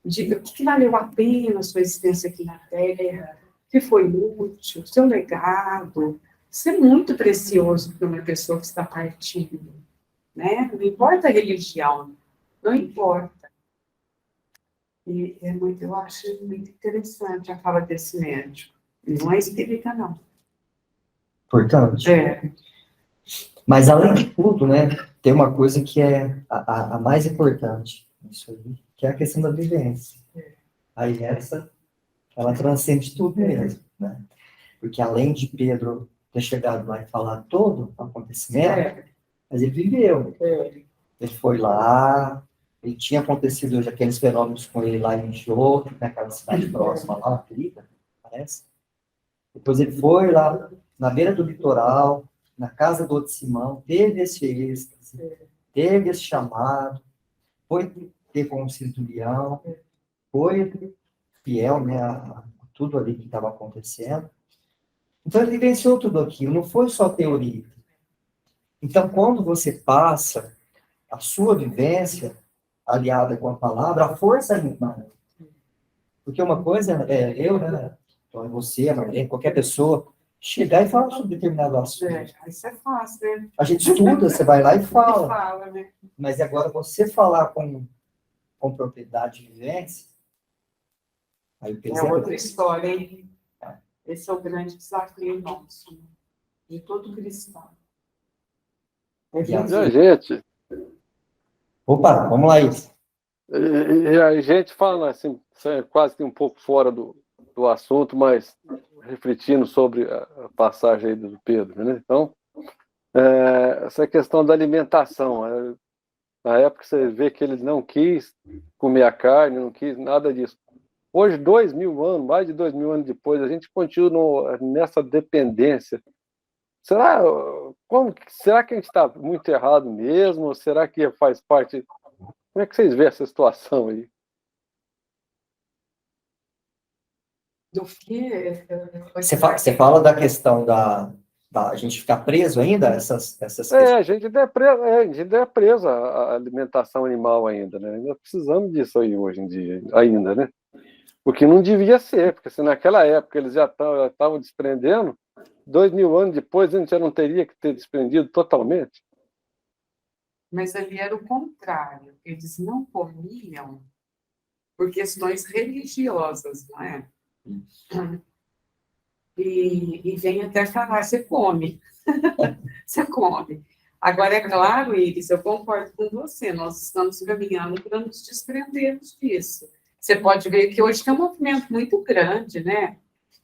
de o que valeu a pena a sua existência aqui na Terra, o que foi útil, seu legado. Isso é muito precioso para uma pessoa que está partindo, né? Não importa a religião, não importa. E eu acho muito interessante a fala desse médico. Não é espírita, não. Importante. É. Mas, além de tudo, né, tem uma coisa que é a mais importante nisso aí, que é a questão da vivência. Aí ela transcende tudo mesmo, né? Porque além de Pedro ter chegado lá e falar todo o acontecimento, mas ele viveu. Ele foi lá, ele tinha acontecido já aqueles fenômenos com ele lá em Jogo, naquela cidade próxima lá, Crita, parece. Depois ele foi lá na beira do litoral, na casa do outro Simão, teve esse êxtase, teve esse chamado, foi ter com o centurião, foi fiel, né, a tudo ali que estava acontecendo. Então ele vivenciou tudo aquilo, não foi só teoria. Então, quando você passa a sua vivência aliada com a palavra, a força animal. Porque uma coisa é eu, né, então você, a Marlene, qualquer pessoa, chegar e falar sobre determinado assunto. Isso é fácil, né? A gente estuda, você vai lá e fala. Fala, né? Mas agora você falar com propriedade de vivência, aí o É outra história, hein? Esse é o grande desafio nosso, de todo cristão. E a gente, Opa, vamos lá, isso. e a gente fala assim, quase que um pouco fora do assunto, mas refletindo sobre a passagem aí do Pedro, né? Então, essa questão da alimentação, na época você vê que ele não quis comer a carne, não quis nada disso. Hoje, 2000 anos, mais de 2000 anos depois, a gente continua nessa dependência. Será que a gente está muito errado mesmo? Ou será que faz parte? Como é que vocês veem essa situação aí? Do que? Você fala da questão da a gente ficar preso ainda? Essas questões? A gente é preso à alimentação animal ainda, né? Ainda precisamos disso aí hoje em dia, ainda, né? O que não devia ser, porque se naquela época eles já estavam desprendendo, 2000 anos depois a gente já não teria que ter desprendido totalmente. Mas ali era o contrário. Eles não comiam por questões religiosas, não é? E vem até falar, você come. Você come. Agora, é claro, Iris, eu concordo com você, nós estamos caminhando para nos desprendermos disso. Você pode ver que hoje tem um movimento muito grande, né?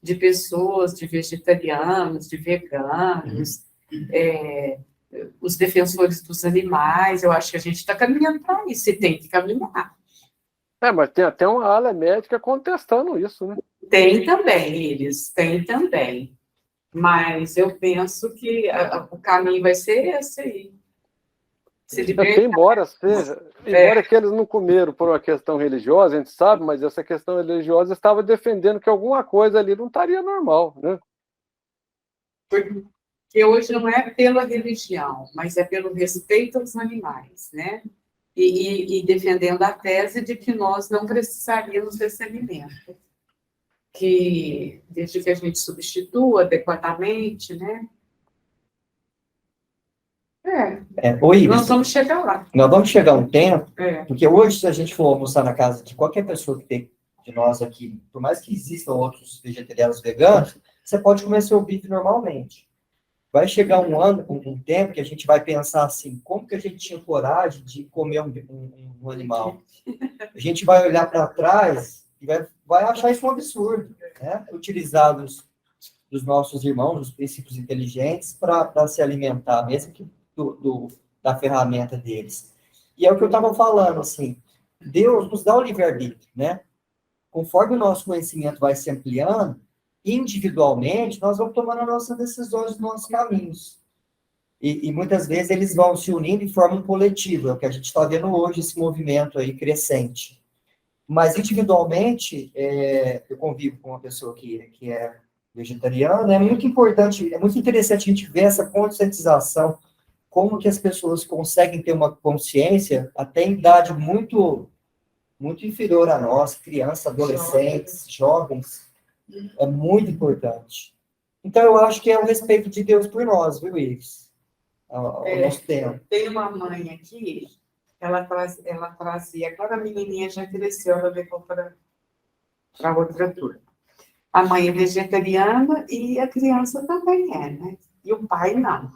De pessoas, de vegetarianos, de veganos, os defensores dos animais. Eu acho que a gente está caminhando para isso, e tem que caminhar. Mas tem até uma ala médica contestando isso, né? Tem também, Iris, tem também. Mas eu penso que o caminho vai ser esse aí. Embora que eles não comeram por uma questão religiosa, a gente sabe, mas essa questão religiosa estava defendendo que alguma coisa ali não estaria normal, né? Porque hoje não é pela religião, mas é pelo respeito aos animais, né? E defendendo a tese de que nós não precisaríamos desse alimento. Que, desde que a gente substitua adequadamente, né? Nós vamos chegar lá. Nós vamos chegar um tempo, porque hoje, se a gente for almoçar na casa de qualquer pessoa que tem de nós aqui, por mais que existam outros vegetarianos veganos, você pode comer seu bife normalmente. Vai chegar um tempo que a gente vai pensar assim, como que a gente tinha coragem de comer um animal? A gente vai olhar para trás e vai achar isso um absurdo, né? Utilizar dos nossos irmãos, os princípios inteligentes, para se alimentar, mesmo que da ferramenta deles. E é o que eu estava falando, assim, Deus nos dá o livre-arbítrio, né? Conforme o nosso conhecimento vai se ampliando, individualmente, nós vamos tomando as nossas decisões, os nossos caminhos. E muitas vezes eles vão se unindo e formam um coletivo, é o que a gente está vendo hoje, esse movimento aí crescente. Mas individualmente, eu convivo com uma pessoa que é vegetariana, é muito importante, é muito interessante a gente ver essa conscientização, como que as pessoas conseguem ter uma consciência até em idade muito muito inferior a nós, crianças, adolescentes, jovens, é muito importante. Então, eu acho que é o respeito de Deus por nós, viu, Ives? Ao nosso tempo. Tem uma mãe aqui, ela trazia, agora a menininha já cresceu, ela levou para outra turma. A mãe é vegetariana e a criança também é, né? E o pai não.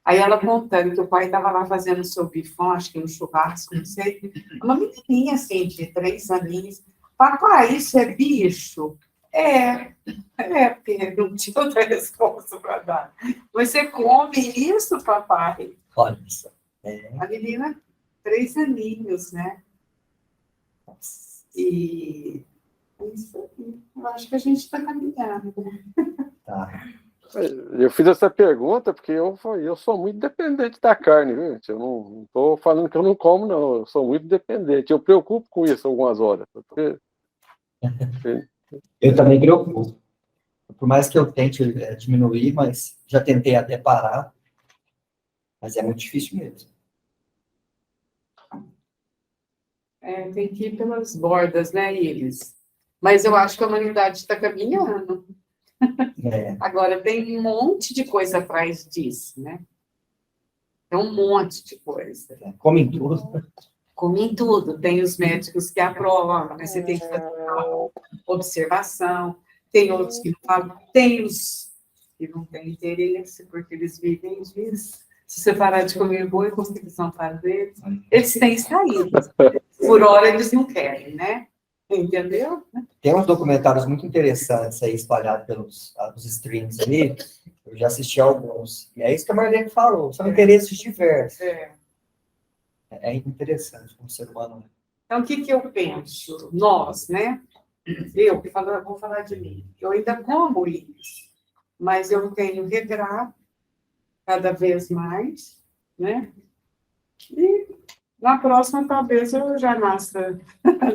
Aí ela contando que o pai estava lá fazendo o seu bifão, acho que um churrasco, não sei. Uma menininha, assim, de 3 aninhos. Papai, isso é bicho? Porque não tinha outra resposta para dar. Você come isso, papai? Olha isso. A menina, 3 aninhos, né? E isso aí. Eu acho que a gente está caminhando. Tá. Eu fiz essa pergunta porque eu sou muito dependente da carne, viu, gente? Eu não estou falando que eu não como, não. Eu sou muito dependente. Eu preocupo com isso algumas horas. Porque... Eu também preocupo. Por mais que eu tente diminuir, mas já tentei até parar, mas é muito difícil mesmo. Tem que ir pelas bordas, né, Iris? Mas eu acho que a humanidade está caminhando. Agora, tem um monte de coisa atrás disso, né? Tem um monte de coisa. Comem tudo. Comem tudo. Tem os médicos que aprovam, né? Você tem que fazer uma observação. Tem outros que não falam. Tem os que não têm interesse, porque eles vivem disso. Se você parar de comer boi, como que eles vão fazer? Eles têm saídas. Por hora, eles não querem, né? Entendeu? Tem uns documentários muito interessantes aí espalhados pelos streams ali. Eu já assisti alguns. E é isso que a Marlene falou. São interesses diversos. É interessante como ser humano. Então, o que eu penso? Nós, né? Eu vou falar de mim. Eu ainda como isso, mas eu tenho regrado cada vez mais, né? E na próxima, talvez, eu já nasça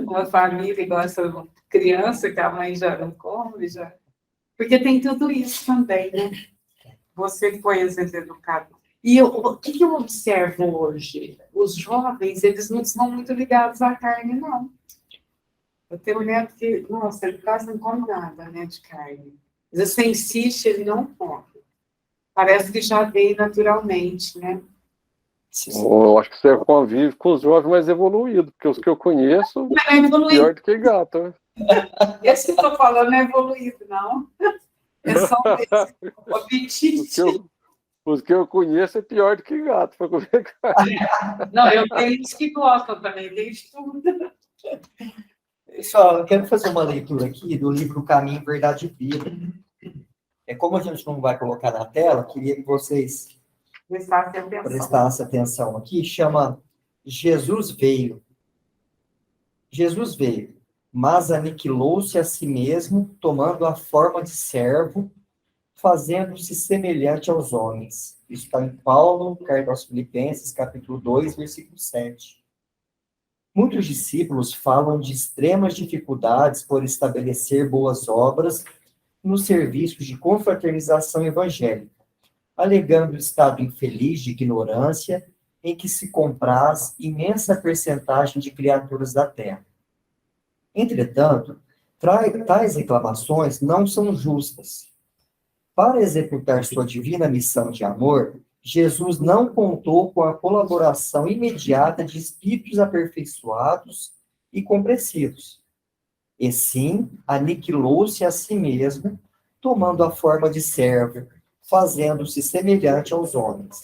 uma família igual essa criança, que a mãe já não come, já... Porque tem tudo isso também, né? Você foi educado. E o que eu observo hoje? Os jovens, eles não são muito ligados à carne, não. Eu tenho um neto que, nossa, ele quase não come nada, né, de carne. Mas você insiste, ele não come. Parece que já veio naturalmente, né? Eu acho que você convive com os jovens mais evoluídos, porque os que eu conheço, pior do que gato. Né? Esse que eu estou falando não é evoluído, não. É só o apetite. Os que eu conheço é pior do que gato para comer carne. Não, eu tenho uns que gostam também, tem de tudo. Pessoal, eu quero fazer uma leitura aqui do livro Caminho, Verdade e Vida. Como a gente não vai colocar na tela, queria que vocês prestassem atenção aqui. Chama Jesus Veio. Jesus veio, mas aniquilou-se a si mesmo, tomando a forma de servo, fazendo-se semelhante aos homens. Isso está em Paulo, carta aos Filipenses, capítulo 2, versículo 7. Muitos discípulos falam de extremas dificuldades por estabelecer boas obras nos serviços de confraternização evangélica, alegando o estado infeliz de ignorância em que se compraz imensa percentagem de criaturas da terra. Entretanto, tais reclamações não são justas. Para executar sua divina missão de amor, Jesus não contou com a colaboração imediata de espíritos aperfeiçoados e compressivos, e sim aniquilou-se a si mesmo, tomando a forma de servo, fazendo-se semelhante aos homens.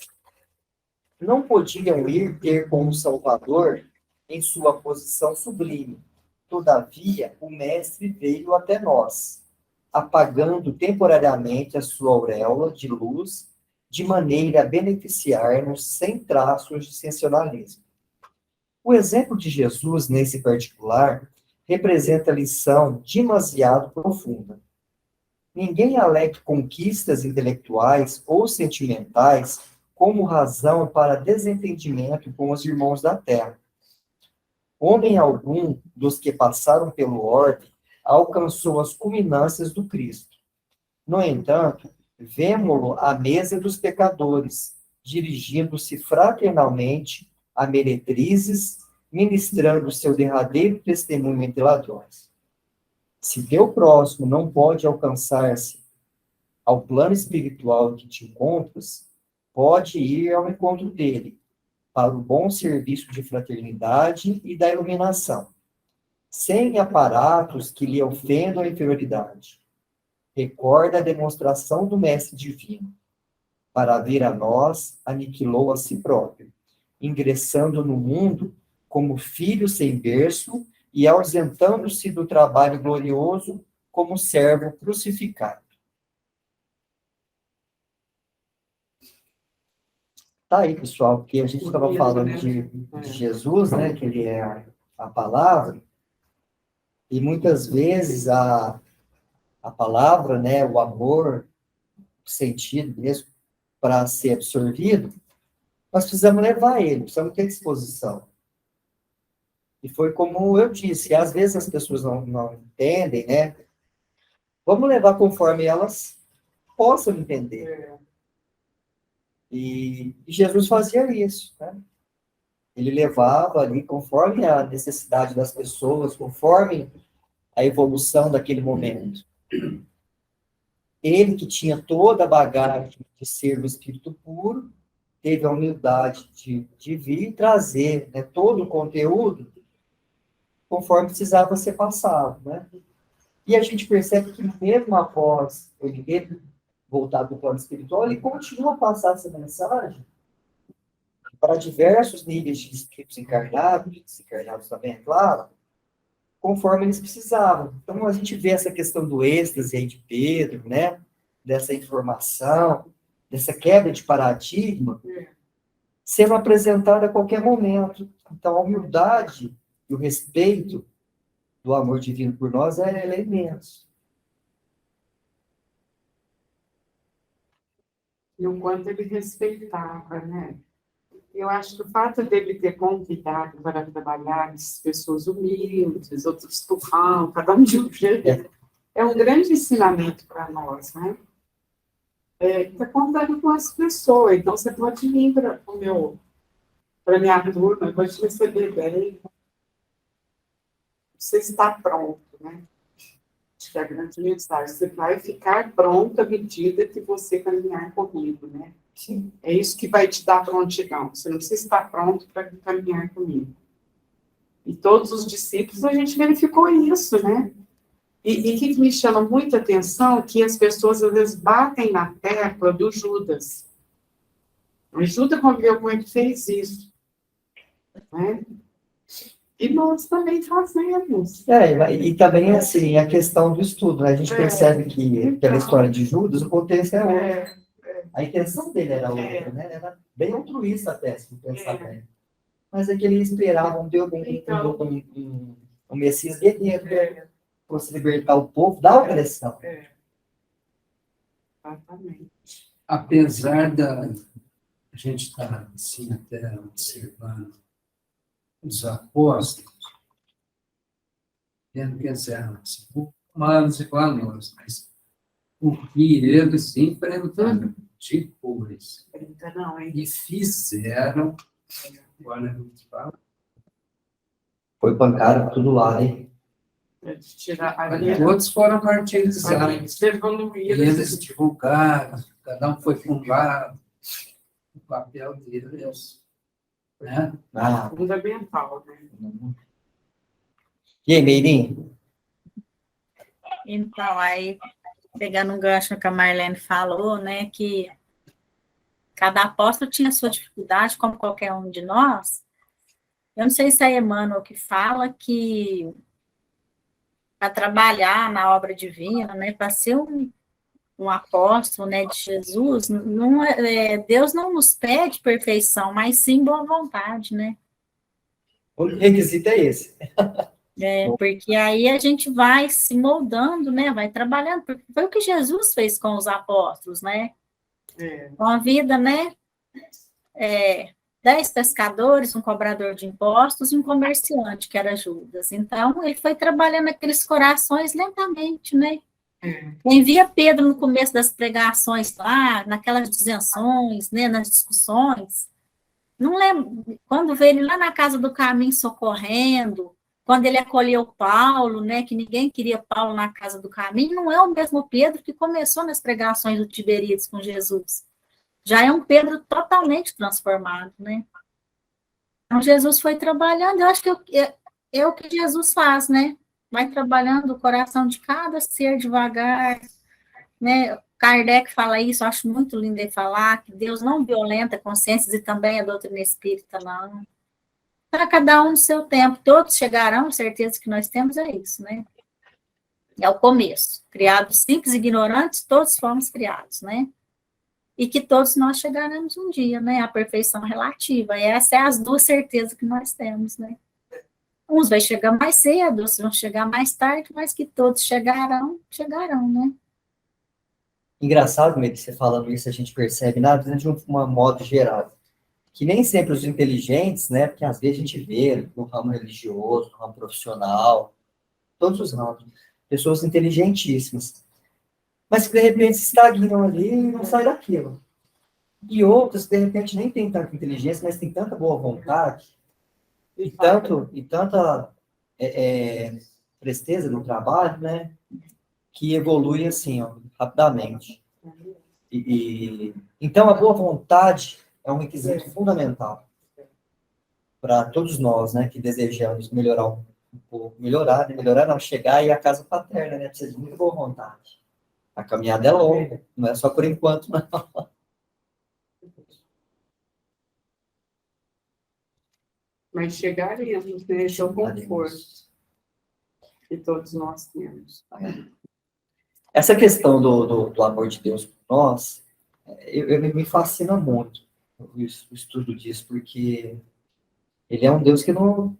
Não podiam ir ter como Salvador em sua posição sublime. Todavia, o Mestre veio até nós, apagando temporariamente a sua auréola de luz, de maneira a beneficiar-nos sem traços de sensacionalismo. O exemplo de Jesus, nesse particular, representa lição demasiado profunda. Ninguém alega conquistas intelectuais ou sentimentais como razão para desentendimento com os irmãos da terra. Homem algum dos que passaram pelo orbe alcançou as culminâncias do Cristo. No entanto, vemo-lo à mesa dos pecadores, dirigindo-se fraternalmente a meretrizes ministrando o seu derradeiro testemunho entre ladrões. Se teu próximo não pode alcançar-se ao plano espiritual em que te encontras, pode ir ao encontro dele, para o bom serviço de fraternidade e da iluminação, sem aparatos que lhe ofendam a inferioridade. Recorda a demonstração do Mestre Divino. Para vir a nós, aniquilou a si próprio, ingressando no mundo como filho sem berço e ausentando-se do trabalho glorioso como servo crucificado. Tá aí, pessoal, porque a gente estava falando de Jesus, né, que ele é a palavra, e muitas vezes a palavra, né, o amor, o sentido mesmo, para ser absorvido, nós precisamos levar ele, precisamos ter disposição. E foi como eu disse, às vezes as pessoas não entendem, né? Vamos levar conforme elas possam entender. E Jesus fazia isso, né? Ele levava ali conforme a necessidade das pessoas, conforme a evolução daquele momento. Ele que tinha toda a bagagem de ser do Espírito puro, teve a humildade de vir e trazer, né, todo o conteúdo conforme precisava ser passado, né? E a gente percebe que mesmo após ele ter voltado do plano espiritual, ele continua a passar essa mensagem para diversos níveis de espíritos encarnados, desencarnados também, é claro, conforme eles precisavam. Então, a gente vê essa questão do êxtase aí de Pedro, né? Dessa informação, dessa quebra de paradigma, sendo apresentada a qualquer momento. Então, a humildade e o respeito do amor divino por nós é imenso. E o quanto ele respeitava, né? Eu acho que o fato dele ter convidado para trabalhar essas pessoas humildes, outros turrão, cada um de um jeito, é um grande ensinamento para nós, né? Está contando com as pessoas, então você pode vir para a minha turma, pode te receber bem. Você está pronto, né? Acho que é a grande mensagem. Você vai ficar pronto à medida que você caminhar comigo, né? Sim. É isso que vai te dar prontidão. Você não precisa estar pronto para caminhar comigo. E todos os discípulos, a gente verificou isso, né? E o que me chama muita atenção, que as pessoas, às vezes, batem na tecla do Judas. O Judas conviveu com ele que fez isso. Né? E nós também fazemos. E também, assim, a questão do estudo, né? A gente percebe que pela história de Judas, o contexto é outro. A intenção dele era outra, né? Era bem altruísta até, se pensar bem. Mas é que ele esperava um Messias guerreiro, né? Fosse libertar o povo da opressão. Exatamente. Apesar da a gente estar assim até observando os apóstolos, vendo que eles eram assim, humanos igual a nós, mas o que eles enfrentaram depois e fizeram, agora a gente fala, Foi pancada por todo lado, hein? todos foram martirizados. Eles divulgaram, cada um foi para um lado, o papel deles, né? Fundamental, né? E aí, Meirinho? Então, aí, pegando um gancho que a Marlene falou, né, que cada apóstolo tinha sua dificuldade, como qualquer um de nós. Eu não sei se é Emmanuel que fala que para trabalhar na obra divina, né, para ser um apóstolo, né, de Jesus, Deus não nos pede perfeição, mas sim boa vontade, né? O requisito é esse. Porque aí a gente vai se moldando, né, vai trabalhando, porque foi o que Jesus fez com os apóstolos, né? Com a vida, né? 10 pescadores, um cobrador de impostos e um comerciante, que era Judas. Então, ele foi trabalhando aqueles corações lentamente, né? Quem via Pedro no começo das pregações lá, naquelas disenções, né, nas discussões, Não lembro, quando veio ele lá na casa do caminho socorrendo, quando ele acolheu Paulo, né, que ninguém queria Paulo na casa do caminho, não é o mesmo Pedro que começou nas pregações do Tiberíades com Jesus. Já é um Pedro totalmente transformado, né? Então, Jesus foi trabalhando, eu acho que é o que Jesus faz, né? Vai trabalhando o coração de cada ser devagar, né? Kardec fala isso, eu acho muito lindo ele falar, que Deus não violenta consciências e também a doutrina espírita, não. Para cada um no seu tempo, todos chegarão, certeza que nós temos é isso, né? É o começo. Criados simples e ignorantes, todos fomos criados, né? E que todos nós chegaremos um dia, né? A perfeição relativa. E essa é as duas certezas que nós temos, né? Uns vai chegar mais cedo, outros vão chegar mais tarde, mas que todos chegarão, né? Engraçado, como é que você falando isso, a gente percebe, de uma modo geral, que nem sempre os inteligentes, né, porque às vezes a gente vê no ramo religioso, no ramo profissional, todos os ramos, pessoas inteligentíssimas, mas que de repente se estagnam ali e não saem daquilo. E outros, de repente, nem têm tanta inteligência, mas têm tanta boa vontade, e tanta presteza no trabalho, né, que evolui assim, ó, rapidamente. Então, a boa vontade é um requisito fundamental para todos nós, né, que desejamos melhorar um pouco, melhorar não, chegar aí à casa paterna, né, precisa de muita boa vontade. A caminhada é longa, não é só por enquanto, não. Mas chegaremos, né? Esse é o conforto que todos nós temos. Essa questão do amor de Deus por nós, me fascina muito o estudo disso, porque ele é um Deus que não...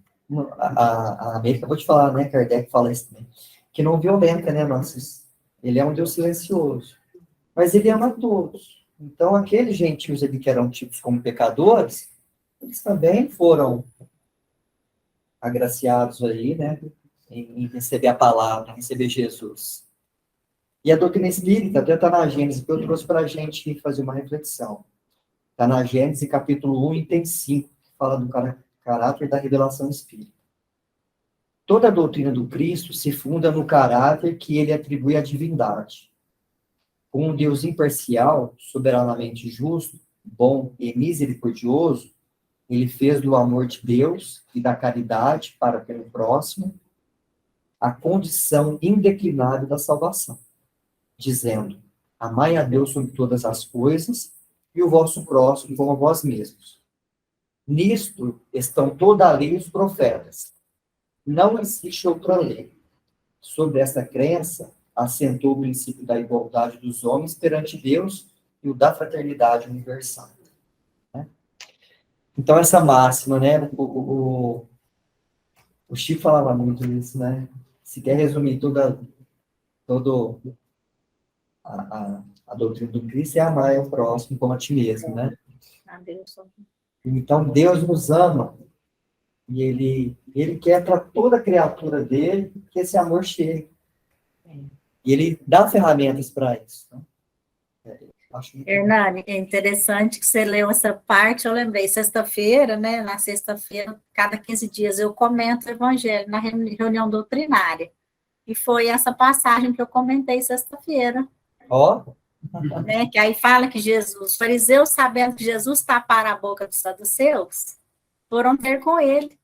A América, vou te falar, né, Kardec fala isso também, que não violenta, né, ele é um Deus silencioso, mas ele ama todos. Então, aqueles gentios ali que eram tidos como pecadores, eles também foram agraciados aí, né, em receber a palavra, em receber Jesus. E a doutrina espírita, até está na Gênesis, que eu trouxe para a gente fazer uma reflexão. Está na Gênesis, capítulo 1, item 5, que fala do caráter da revelação espírita. Toda a doutrina do Cristo se funda no caráter que ele atribui à divindade. Com um Deus imparcial, soberanamente justo, bom e misericordioso, ele fez do amor de Deus e da caridade para pelo próximo a condição indeclinável da salvação, dizendo: amai a Deus sobre todas as coisas e o vosso próximo como a vós mesmos. Nisto estão toda a lei e os profetas. Não existe outra lei. Sobre essa crença, assentou o princípio da igualdade dos homens perante Deus e o da fraternidade universal. Né? Então, essa máxima, né? O Chico falava muito isso, né? Se quer resumir toda a doutrina do Cristo, é amar o próximo como a ti mesmo, né? Então, Deus nos ama e Ele quer para toda criatura dele que esse amor chegue. E Ele dá ferramentas para isso. Né? Hernani, é interessante que você leu essa parte, eu lembrei, sexta-feira, né, na sexta-feira, cada 15 dias eu comento o Evangelho na reunião doutrinária. E foi essa passagem que eu comentei sexta-feira. Ó. Né, que aí fala que Jesus, os fariseus, sabendo que Jesus tapara a boca dos saduceus, foram ter com ele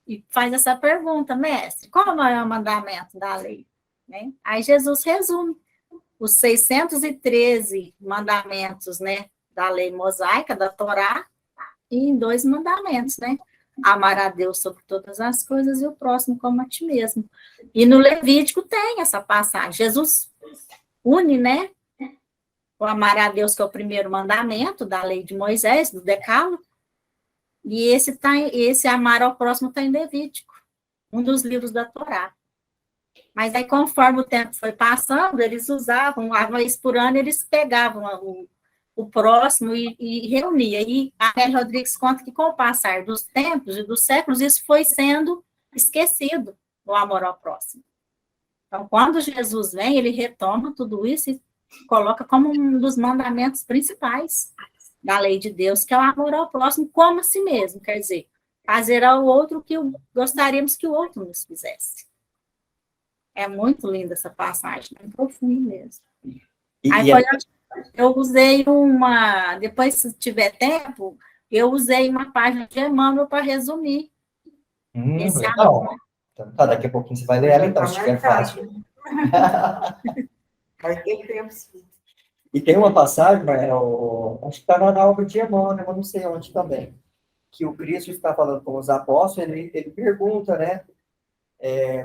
e faz essa pergunta: mestre, qual é o maior mandamento da lei? Né? Aí Jesus resume os 613 mandamentos, né, da lei mosaica, da Torá, em 2 mandamentos, né? Amar a Deus sobre todas as coisas e o próximo como a ti mesmo. E no Levítico tem essa passagem. Jesus une, né? O amar a Deus, que é o primeiro mandamento da lei de Moisés, do Decálogo, e esse amar ao próximo está em Levítico, um dos livros da Torá. Mas aí, conforme o tempo foi passando, eles usavam, uma vez por ano, eles pegavam o próximo e reuniam. E a Nelly Rodrigues conta que, com o passar dos tempos e dos séculos, isso foi sendo esquecido, o amor ao próximo. Então, quando Jesus vem, ele retoma tudo isso e coloca como um dos mandamentos principais. da lei de Deus, que é o amor ao próximo como a si mesmo, quer dizer, fazer ao outro o que gostaríamos que o outro nos fizesse. É muito linda essa passagem, é profundo mesmo. Aí eu usei depois, se tiver tempo, eu usei uma página de Emmanuel para resumir esse amor. Então, tá, daqui a pouquinho você vai ler ela, então, se tiver fácil. Vai ter tempo, sim. E tem uma passagem, acho que está na obra de Emmanuel, eu não sei onde também, que o Cristo está falando com os apóstolos, ele pergunta, né,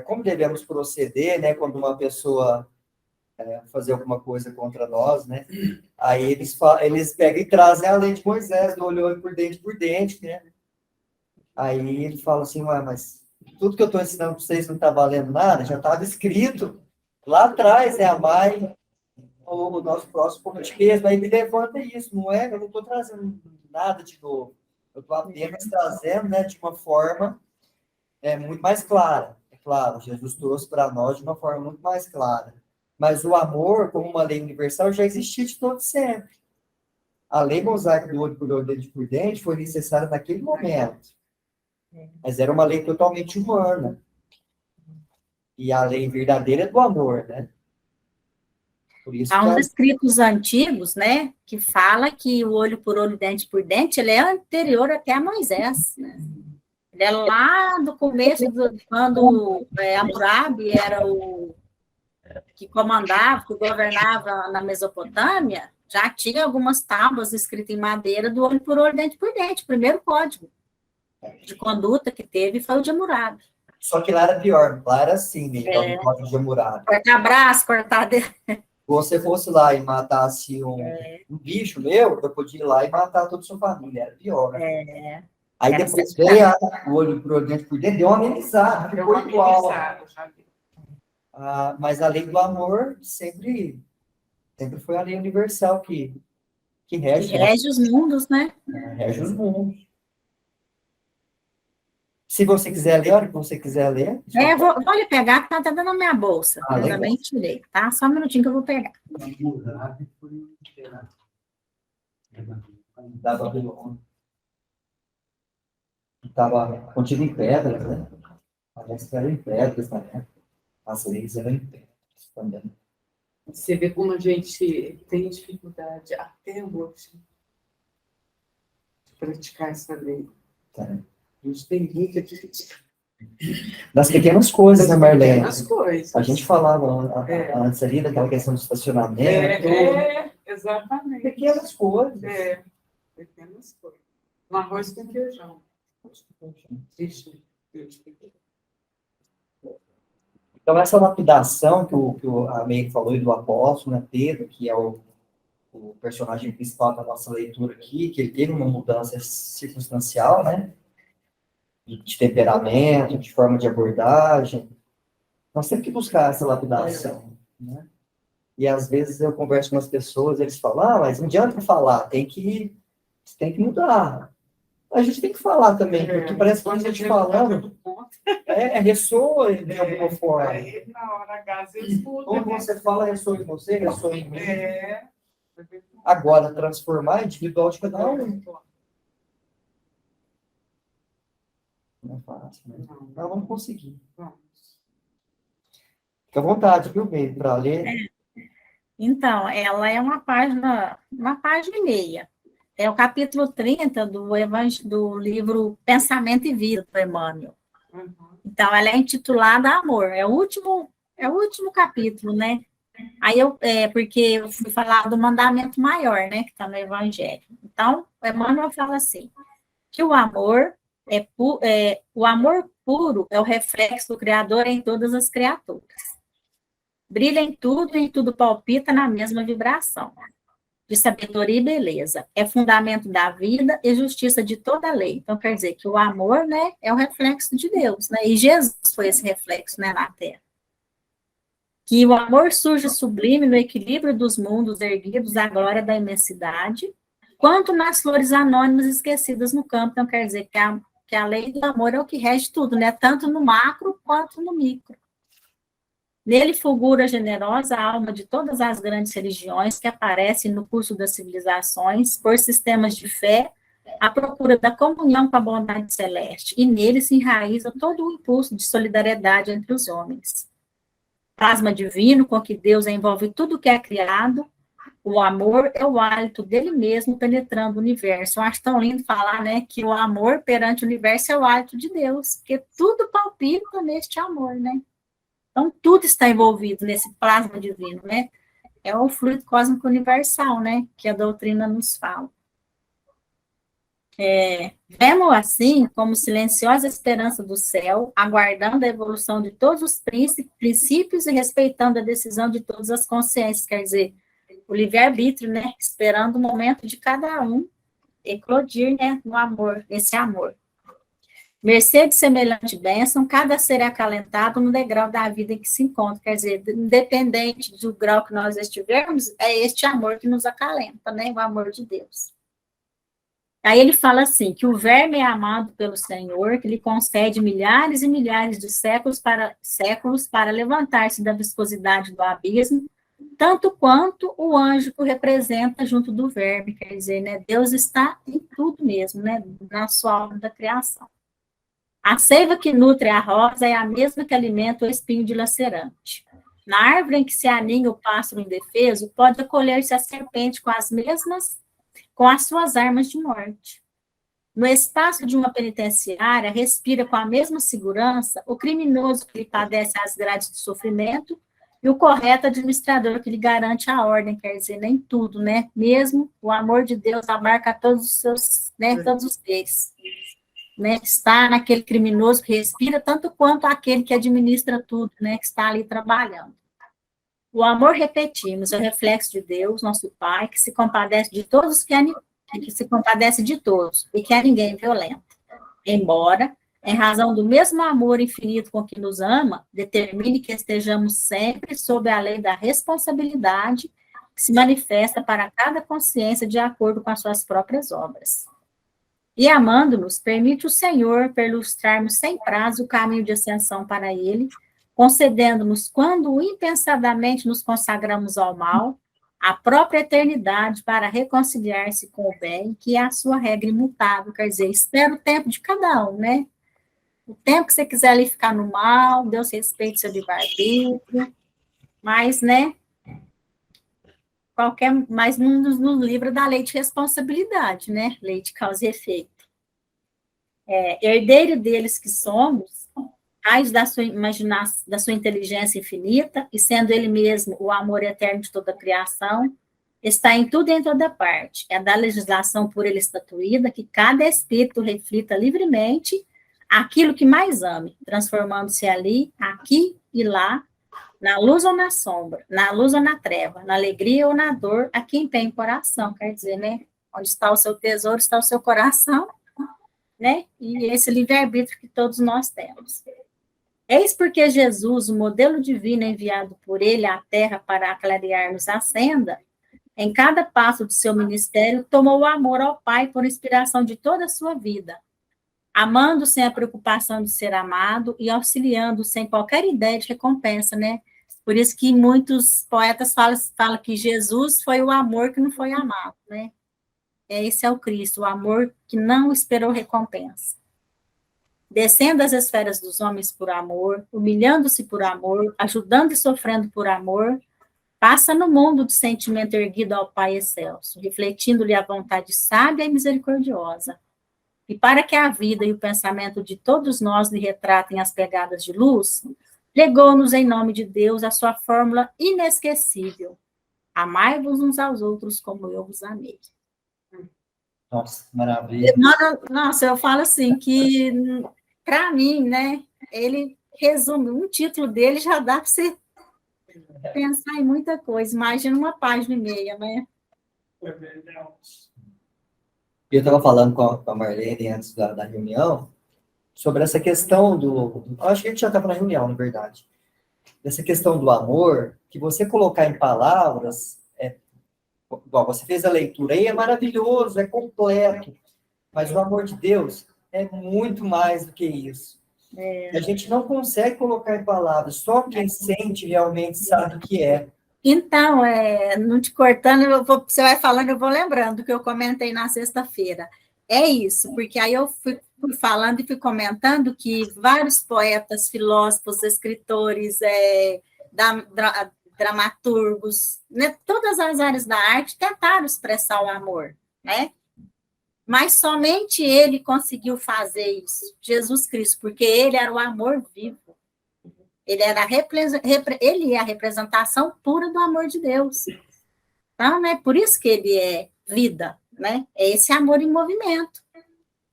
como devemos proceder, né, quando uma pessoa fazer alguma coisa contra nós, né? Aí eles pegam e trazem a lei de Moisés, do olho por dente, né? Aí ele fala assim, ué, mas tudo que eu estou ensinando para vocês não está valendo nada, já estava escrito lá atrás, né? Amai o nosso próximo como a gente mesmo. Aí me levanta isso, não é? Eu não estou trazendo nada de novo. Eu estou apenas trazendo, né, de uma forma muito mais clara. É claro, Jesus trouxe para nós de uma forma muito mais clara. Mas o amor, como uma lei universal, já existia de todo sempre. A lei mosaica do olho por olho, dente por dente, foi necessária naquele momento. Mas era uma lei totalmente humana. E a lei verdadeira é do amor, né? Por isso há uns escritos antigos, né, que fala que o olho por olho, dente por dente, ele é anterior até a Moisés, né? Ele é lá do começo, quando Hammurabi era o que comandava, que governava na Mesopotâmia, já tinha algumas tábuas escritas em madeira do olho por olho, dente por dente. O primeiro código de conduta que teve foi o de Hammurabi. Só que lá era pior, lá era assim, né? O código de Hammurabi. Cortar braço, cortar dedo. Se você fosse lá e matasse um bicho meu, eu podia ir lá e matar toda a sua família, era pior. Aí depois veio o olho por olho, dente por dente, deu uma amenizada, ficou igual. Mas a lei do amor sempre foi a lei universal que rege os mundos, né? Rege os mundos. Se você quiser ler, a hora que você quiser ler. Vou lhe pegar, que tá dando na minha bolsa. Eu também tirei, tá? Só um minutinho que eu vou pegar. Da Babilônia. Estava contido em pedras, né? Parece que eram em pedras, né? As leis eram em pedras também. Você vê como a gente tem dificuldade até hoje de praticar essa lei. Tá. A gente tem muita dificuldade. Das pequenas coisas, né, Marlene? Das coisas. A gente falava antes ali daquela questão do estacionamento. Exatamente. Pequenas coisas. Pequenas coisas. Um arroz com feijão. Então, essa lapidação que o Amém falou e do apóstolo, né, Pedro, que é o personagem principal da nossa leitura aqui, que ele teve uma mudança circunstancial, né, de temperamento, de forma de abordagem. Nós temos que buscar essa lapidação, né? E às vezes eu converso com as pessoas, eles falam, mas não adianta falar, você tem que mudar. A gente tem que falar também, porque parece que a gente falando ressoa de alguma forma. Na hora H, você escuta. Como você fala, ressoa em você, ressoa em mim. Agora, transformar individual de cada um. Não é fácil, né? Não, vamos conseguir. Fica à vontade, viu, Meire, para ler. Então, ela é uma página e meia. É o capítulo 30 do livro Pensamento e Vida, do Emmanuel. Então, ela é intitulada Amor. É o último capítulo, né? Aí porque eu fui falar do mandamento maior, né? Que está no Evangelho. Então, o Emmanuel fala assim, que o amor puro é o reflexo do Criador em todas as criaturas. Brilha em tudo e em tudo palpita na mesma vibração de sabedoria e beleza. É fundamento da vida e justiça de toda a lei. Então, quer dizer que o amor, né, é o reflexo de Deus, né? E Jesus foi esse reflexo, né, na Terra. Que o amor surge sublime no equilíbrio dos mundos erguidos à glória da imensidade, quanto nas flores anônimas esquecidas no campo. Então, quer dizer que a lei do amor é o que rege tudo, né? Tanto no macro quanto no micro. Nele fulgura a generosa alma de todas as grandes religiões que aparecem no curso das civilizações por sistemas de fé à procura da comunhão com a bondade celeste, e nele se enraiza todo o impulso de solidariedade entre os homens. Plasma divino com que Deus envolve tudo o que é criado, o amor é o hálito dele mesmo penetrando o universo. Eu acho tão lindo falar, né, que o amor perante o universo é o hálito de Deus, porque tudo palpita neste amor, né? Então, tudo está envolvido nesse plasma divino, né? É o fluido cósmico universal, né? Que a doutrina nos fala. Vemos assim como silenciosa esperança do céu, aguardando a evolução de todos os princípios e respeitando a decisão de todas as consciências, quer dizer, o livre-arbítrio, né? Esperando o momento de cada um eclodir, né? No amor, nesse amor. Mercê de semelhante bênção, cada ser é acalentado no degrau da vida em que se encontra. Quer dizer, independente do grau que nós estivermos, é este amor que nos acalenta, né? O amor de Deus. Aí ele fala assim, que o verme é amado pelo Senhor, que lhe concede milhares e milhares de séculos para levantar-se da viscosidade do abismo, tanto quanto o anjo que o representa junto do verme. Quer dizer, né? Deus está em tudo mesmo, né? Na sua obra da criação. A seiva que nutre a rosa é a mesma que alimenta o espinho dilacerante. Na árvore em que se aninha o pássaro indefeso, pode acolher-se a serpente com as suas armas de morte. No espaço de uma penitenciária, respira com a mesma segurança o criminoso que lhe padece as grades do sofrimento e o correto administrador que lhe garante a ordem, quer dizer, nem tudo, né? Mesmo o amor de Deus abarca todos os seus, né, todos os seres. Né, está naquele criminoso que respira, tanto quanto aquele que administra tudo, né, que está ali trabalhando. O amor, repetimos, é o reflexo de Deus, nosso Pai, que se compadece de todos que se compadece de todos e que a ninguém violenta. Embora, em razão do mesmo amor infinito com que nos ama, determine que estejamos sempre sob a lei da responsabilidade que se manifesta para cada consciência de acordo com as suas próprias obras. E amando-nos, permite o Senhor perlustrarmos sem prazo o caminho de ascensão para Ele, concedendo-nos, quando impensadamente nos consagramos ao mal, a própria eternidade para reconciliar-se com o bem, que é a sua regra imutável. Quer dizer, espera o tempo de cada um, né? O tempo que você quiser ali ficar no mal, Deus respeite seu livre-arbítrio, mas, né? Mas não nos livra da lei de responsabilidade, né? Lei de causa e efeito. Herdeiro deles que somos, raiz da sua imaginação, da sua inteligência infinita, e sendo ele mesmo o amor eterno de toda a criação, está em tudo e em toda parte. É da legislação por ele estatuída que cada espírito reflita livremente aquilo que mais ame, transformando-se ali, aqui e lá, na luz ou na sombra, na luz ou na treva, na alegria ou na dor, a quem tem coração, quer dizer, né? Onde está o seu tesouro, está o seu coração, né? E esse livre-arbítrio que todos nós temos. Eis porque Jesus, o modelo divino enviado por ele à Terra para clarear-nos a senda, em cada passo do seu ministério, tomou o amor ao Pai por inspiração de toda a sua vida, amando sem a preocupação de ser amado e auxiliando sem qualquer ideia de recompensa, né? Por isso que muitos poetas falam que Jesus foi o amor que não foi amado, né? Esse é o Cristo, o amor que não esperou recompensa. Descendo as esferas dos homens por amor, humilhando-se por amor, ajudando e sofrendo por amor, passa no mundo do sentimento erguido ao Pai excelso, refletindo-lhe a vontade sábia e misericordiosa. E para que a vida e o pensamento de todos nós lhe retratem as pegadas de luz, legou-nos em nome de Deus a sua fórmula inesquecível: amai-vos uns aos outros como eu vos amei. Nossa, maravilha. Nossa, eu falo assim, que para mim, né, ele resume, um título dele já dá para você pensar em muita coisa, imagina uma página e meia, né? Eu estava falando com a Marlene antes da reunião sobre essa questão acho que a gente já estava na reunião, na verdade. Essa questão do amor, que você colocar em palavras, igual você fez a leitura aí, é maravilhoso, é completo, mas o amor de Deus é muito mais do que isso. A gente não consegue colocar em palavras, só quem sente realmente sabe o que é. Então, não te cortando, você vai falando, eu vou lembrando do que eu comentei na sexta-feira. É isso, porque aí eu fui falando e fui comentando que vários poetas, filósofos, escritores, dramaturgos, né, todas as áreas da arte tentaram expressar o amor, né? Mas somente ele conseguiu fazer isso, Jesus Cristo, porque ele era o amor vivo. Ele é a representação pura do amor de Deus. Então, né, por isso que ele é vida, né? É esse amor em movimento,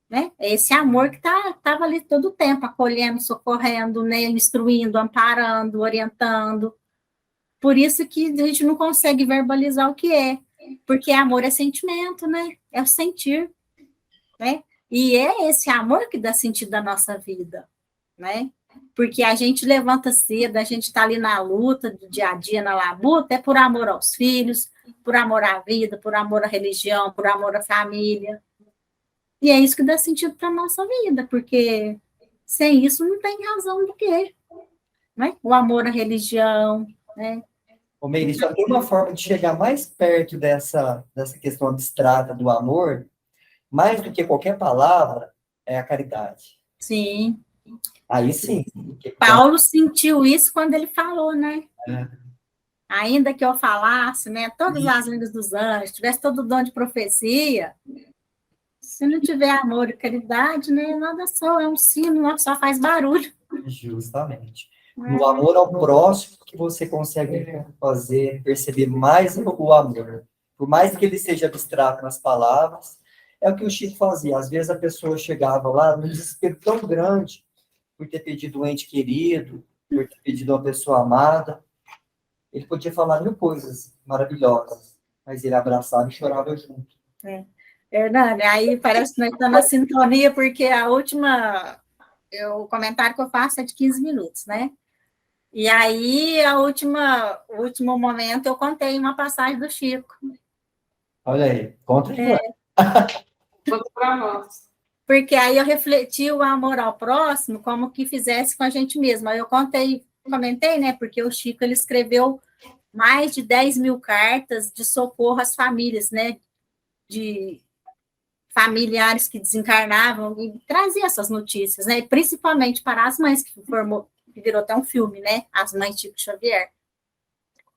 né? É esse amor que estava ali todo o tempo, acolhendo, socorrendo, né, instruindo, amparando, orientando. Por isso que a gente não consegue verbalizar o que é, porque amor é sentimento, né? É o sentir, né? E é esse amor que dá sentido à nossa vida, né? Porque a gente levanta cedo, a gente está ali na luta, do dia a dia, na labuta, é por amor aos filhos, por amor à vida, por amor à religião, por amor à família. E é isso que dá sentido para a nossa vida, porque sem isso não tem razão do quê, né? O amor à religião, né? Ô, Meire, só tem uma forma de chegar mais perto dessa questão abstrata do amor, mais do que qualquer palavra, é a caridade. Sim. Aí sim. Paulo sentiu isso quando ele falou, né? É. Ainda que eu falasse, né, todas as línguas dos anjos, tivesse todo o dom de profecia, se não tiver amor e caridade, né, nada só, é um sino, só faz barulho. Justamente. No amor ao próximo que você consegue perceber mais o amor. Por mais que ele seja abstrato nas palavras, é o que o Chico fazia. Às vezes a pessoa chegava lá num desespero tão grande por ter pedido um ente querido, por ter pedido uma pessoa amada. Ele podia falar mil coisas maravilhosas, mas ele abraçava e chorava junto. Hernani, aí parece que nós estamos na sintonia, porque o comentário que eu faço é de 15 minutos, né? E aí, o último momento, eu contei uma passagem do Chico. Olha aí, conta de Conta para nós. Porque aí eu refleti o amor ao próximo como que fizesse com a gente mesmo. Aí eu comentei, né? Porque o Chico, ele escreveu mais de 10.000 cartas de socorro às famílias, né? De familiares que desencarnavam e trazia essas notícias, né? Principalmente para as mães, que virou até um filme, né? As Mães Chico Xavier.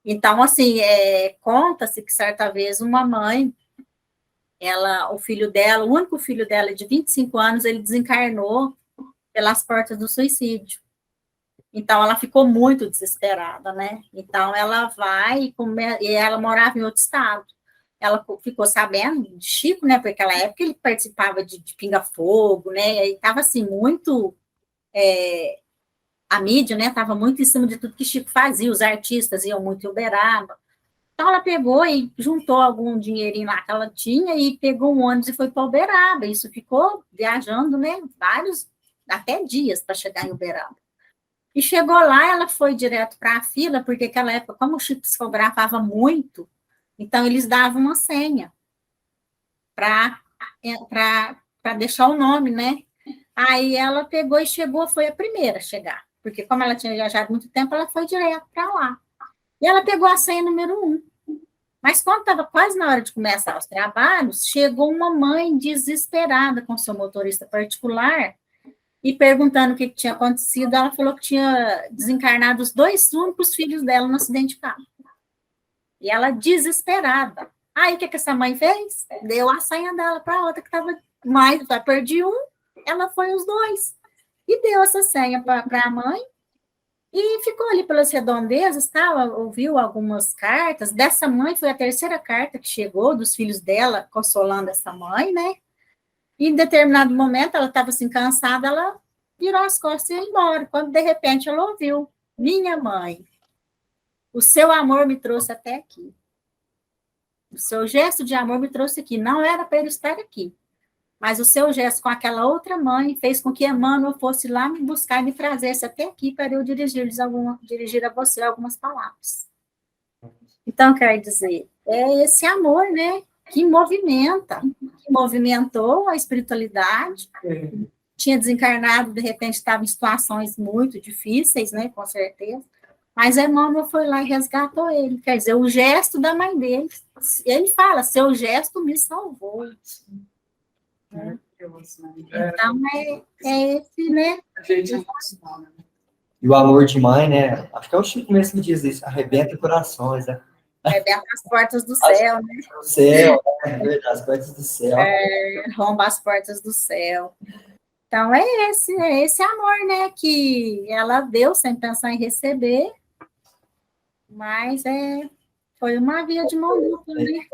Então, assim, conta-se que certa vez uma mãe, o filho dela, o único filho dela de 25 anos, ele desencarnou pelas portas do suicídio. Então, ela ficou muito desesperada, né? Então, ela vai e ela morava em outro estado. Ela ficou sabendo de Chico, né? Porque naquela época ele participava de pinga-fogo, né? E estava, assim, muito... a mídia, né? Estava muito em cima de tudo que Chico fazia. Os artistas iam muito em Uberaba. Então, ela pegou e juntou algum dinheirinho lá que ela tinha e pegou um ônibus e foi para Uberaba. Isso ficou viajando, né? Até dias para chegar em Uberaba. E chegou lá, ela foi direto para a fila, porque naquela época, como o Chico psicografava muito, então eles davam uma senha para deixar o nome, né? Aí ela pegou e chegou, foi a primeira a chegar, porque como ela tinha viajado muito tempo, ela foi direto para lá. E ela pegou a senha número 1. Mas quando estava quase na hora de começar os trabalhos, chegou uma mãe desesperada com seu motorista particular e perguntando o que tinha acontecido. Ela falou que tinha desencarnado os 2 únicos filhos dela no acidente de carro. E ela desesperada. Aí o que essa mãe fez? Deu a senha dela para a outra que estava mais, já perdi um, ela foi os 2. E deu essa senha para a mãe e ficou ali pelas redondezas, ouviu algumas cartas. Dessa mãe foi a 3ª carta que chegou, dos filhos dela, consolando essa mãe, né? E em determinado momento, ela estava assim, cansada, ela virou as costas e ia embora. Quando, de repente, ela ouviu: minha mãe, o seu amor me trouxe até aqui. O seu gesto de amor me trouxe aqui. Não era para ele estar aqui. Mas o seu gesto com aquela outra mãe fez com que Emmanuel fosse lá me buscar e me trazesse até aqui para eu dirigir a você algumas palavras. Então, quer dizer, é esse amor, né, que movimentou a espiritualidade, tinha desencarnado, de repente estava em situações muito difíceis, né, com certeza, mas a Emmanuel foi lá e resgatou ele, quer dizer, o gesto da mãe dele, ele fala, seu gesto me salvou. Né? Então, é esse, né? A gente emociona. E o amor de mãe, né? Acho que é o Chico mesmo que diz isso, arrebenta corações, né? Arrebenta as portas do céu, né? O céu, é verdade, as portas do céu. Romba as portas do céu. Então, é esse amor, né? Que ela deu sem pensar em receber, mas foi uma via de mão dupla, né?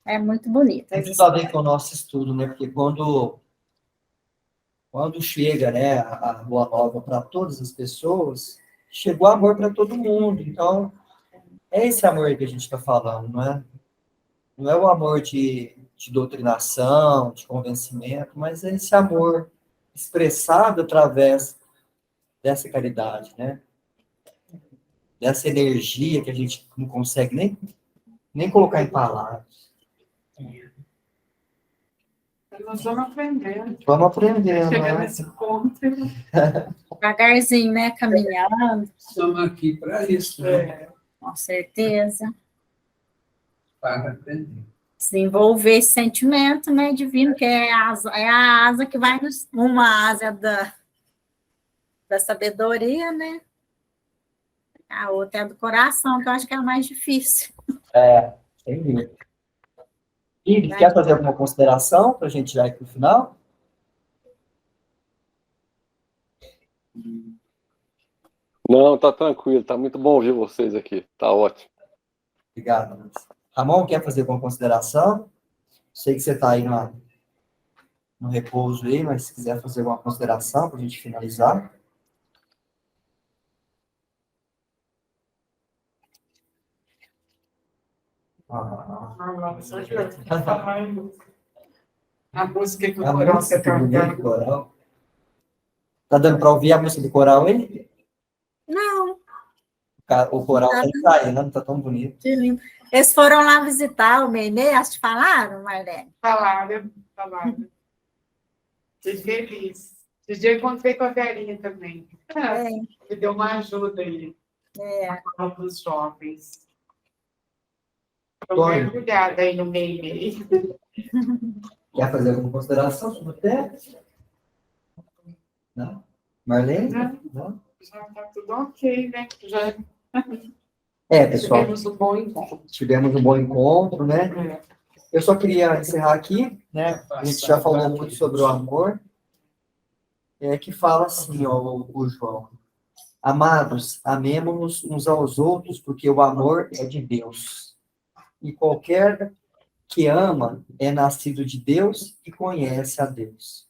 É muito bonito. Tem tudo a ver com o nosso estudo, né? Porque quando chega, né, a Boa Nova para todas as pessoas, chegou amor para todo mundo. Então, é esse amor que a gente está falando, não é? Não é o amor de doutrinação, de convencimento, mas é esse amor expressado através dessa caridade, né? Dessa energia que a gente não consegue nem colocar em palavras. Nós vamos aprendendo. Vamos aprendendo, Chegar né? nesse ponto. Devagarzinho, né? Caminhando. Estamos aqui para isso, né? Com certeza. Para aprender. Desenvolver esse sentimento, né, divino, que é a asa que vai nos... Uma asa da sabedoria, né? A outra é do coração, que eu acho que é a mais difícil. Entendi. E quer fazer alguma consideração para a gente já ir para o final? Não, tá tranquilo, tá muito bom ouvir vocês aqui, tá ótimo. Obrigado, Luiz. Ramon, quer fazer alguma consideração? Sei que você está aí no repouso aí, mas se quiser fazer alguma consideração para a gente finalizar. A música do A coral música você do cantando. coral. Tá dando para ouvir a música do coral aí? Não, O coral tá ensaiando, não tá tão bonito. que lindo. Eles foram lá visitar o Nenê, acho que falaram, Marlene? Falaram. Fiquei feliz. Esse dia eu encontrei com a Verinha também. Me deu uma ajuda aí. Para os jovens. Estou mergulhada aí no meio. Quer fazer alguma consideração sobre o tema? Não? Marlene? Não? Já está tudo ok, né? Já Pessoal. tivemos um bom encontro. Tivemos um bom encontro, né? Eu só queria encerrar aqui, né? A gente já falou muito sobre o amor. Que fala assim, ó, o João. Amados, amemo-nos uns aos outros, porque o amor é de Deus. E qualquer que ama é nascido de Deus e conhece a Deus.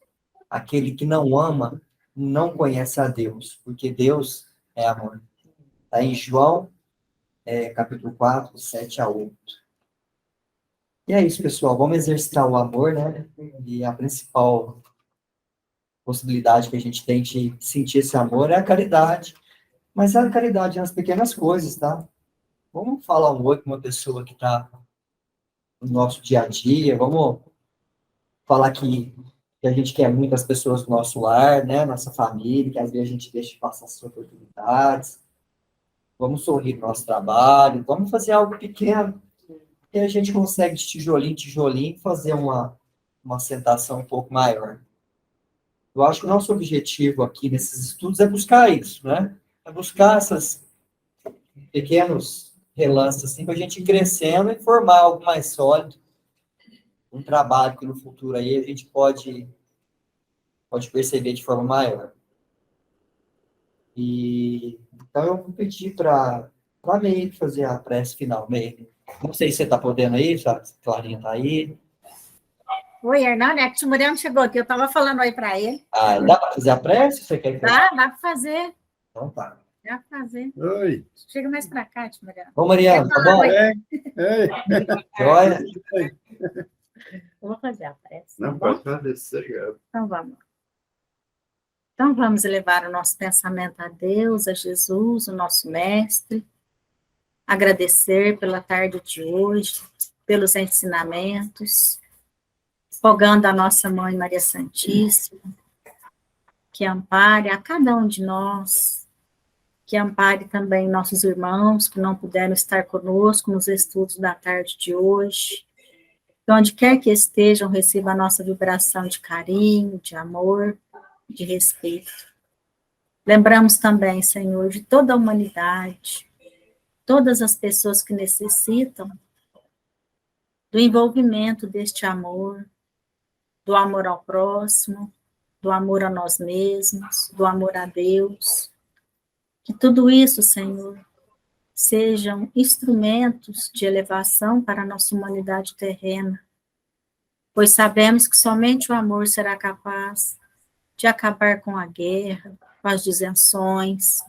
Aquele que não ama não conhece a Deus, porque Deus é amor. Está em João, capítulo 4, 7 a 8. E é isso, pessoal. Vamos exercitar o amor, né? E a principal possibilidade que a gente tem de sentir esse amor é a caridade. Mas é a caridade nas pequenas coisas, tá? Vamos falar um oi com uma pessoa que está no nosso dia a dia, vamos falar que a gente quer muitas pessoas do nosso lar, né? Nossa família, que às vezes a gente deixa de passar essas oportunidades. Vamos sorrir no nosso trabalho, vamos fazer algo pequeno, que a gente consegue de tijolinho em tijolinho fazer uma assentação um pouco maior. Eu acho que o nosso objetivo aqui nesses estudos é buscar isso, né? É buscar esses pequenos relances, assim, para a gente ir crescendo e formar algo mais sólido, um trabalho que no futuro aí a gente pode perceber de forma maior. E então eu vou pedir para Meire fazer a prece final, Meire. Não sei se você está podendo aí, se a Clarinha está aí. Oi, Hernando, é que o Tio Muriano chegou aqui, eu estava falando aí para ele. Dá para fazer a prece? Você quer que Dá para fazer. Então tá. Dá para fazer. Oi. Chega mais para cá, Tio Muriano. Ô, Mariana, tá bom? Ei. Joia? Eu vou fazer a prece. Não, tá bom? pode fazer, sossegado. Então vamos. Então vamos elevar o nosso pensamento a Deus, a Jesus, o nosso mestre, agradecer pela tarde de hoje, pelos ensinamentos. rogando a nossa Mãe Maria Santíssima, que ampare a cada um de nós, que ampare também nossos irmãos que não puderam estar conosco nos estudos da tarde de hoje. Que onde quer que estejam, receba a nossa vibração de carinho, de amor, de respeito. Lembramos também, Senhor, de toda a humanidade, todas as pessoas que necessitam do envolvimento deste amor, do amor ao próximo, do amor a nós mesmos, do amor a Deus. Que tudo isso, Senhor, sejam instrumentos de elevação para a nossa humanidade terrena, pois sabemos que somente o amor será capaz de acabar com a guerra, com as disenções.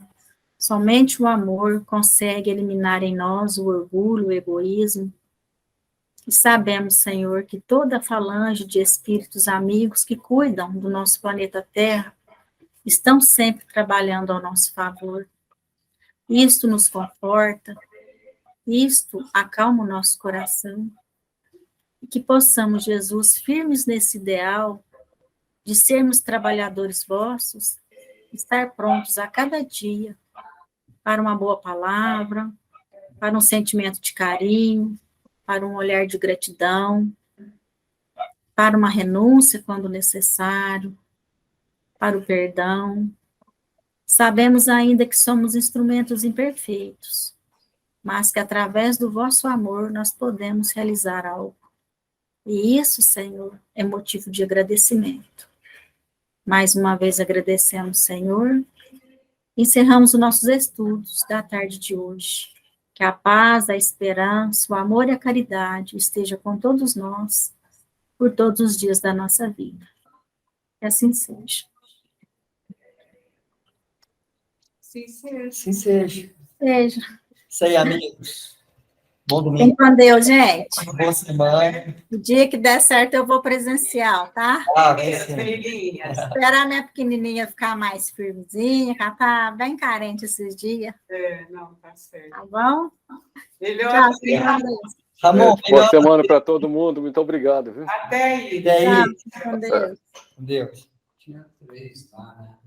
Somente o amor consegue eliminar em nós o orgulho, o egoísmo. E sabemos, Senhor, que toda a falange de espíritos amigos que cuidam do nosso planeta Terra estão sempre trabalhando ao nosso favor. Isto nos conforta, isto acalma o nosso coração. E que possamos, Jesus, firmes nesse ideal de sermos trabalhadores vossos, estar prontos a cada dia para uma boa palavra, para um sentimento de carinho, para um olhar de gratidão, para uma renúncia quando necessário, para o perdão. Sabemos ainda que somos instrumentos imperfeitos, mas que através do vosso amor nós podemos realizar algo. E isso, Senhor, é motivo de agradecimento. Mais uma vez agradecemos, Senhor. Encerramos os nossos estudos da tarde de hoje. Que a paz, a esperança, o amor e a caridade esteja com todos nós, por todos os dias da nossa vida. Que assim seja. Sim, seja. Sim seja. Seja. Isso aí, amigos. Bom Fiquem domingo. com Deus, gente. Boa semana. O dia que der certo, eu vou presencial, tá? Vai ser. Filhinhas. Esperar a minha pequenininha ficar mais firmezinha, que ela tá bem carente esses dias, Não, tá certo. tá bom? Melhor. Tchau, fiquem com Deus. Ramon, Boa semana para todo mundo. Muito obrigado. Viu? Até aí. E aí? Tchau, fiquem com Deus. Deus. Tinha 3, tá, né?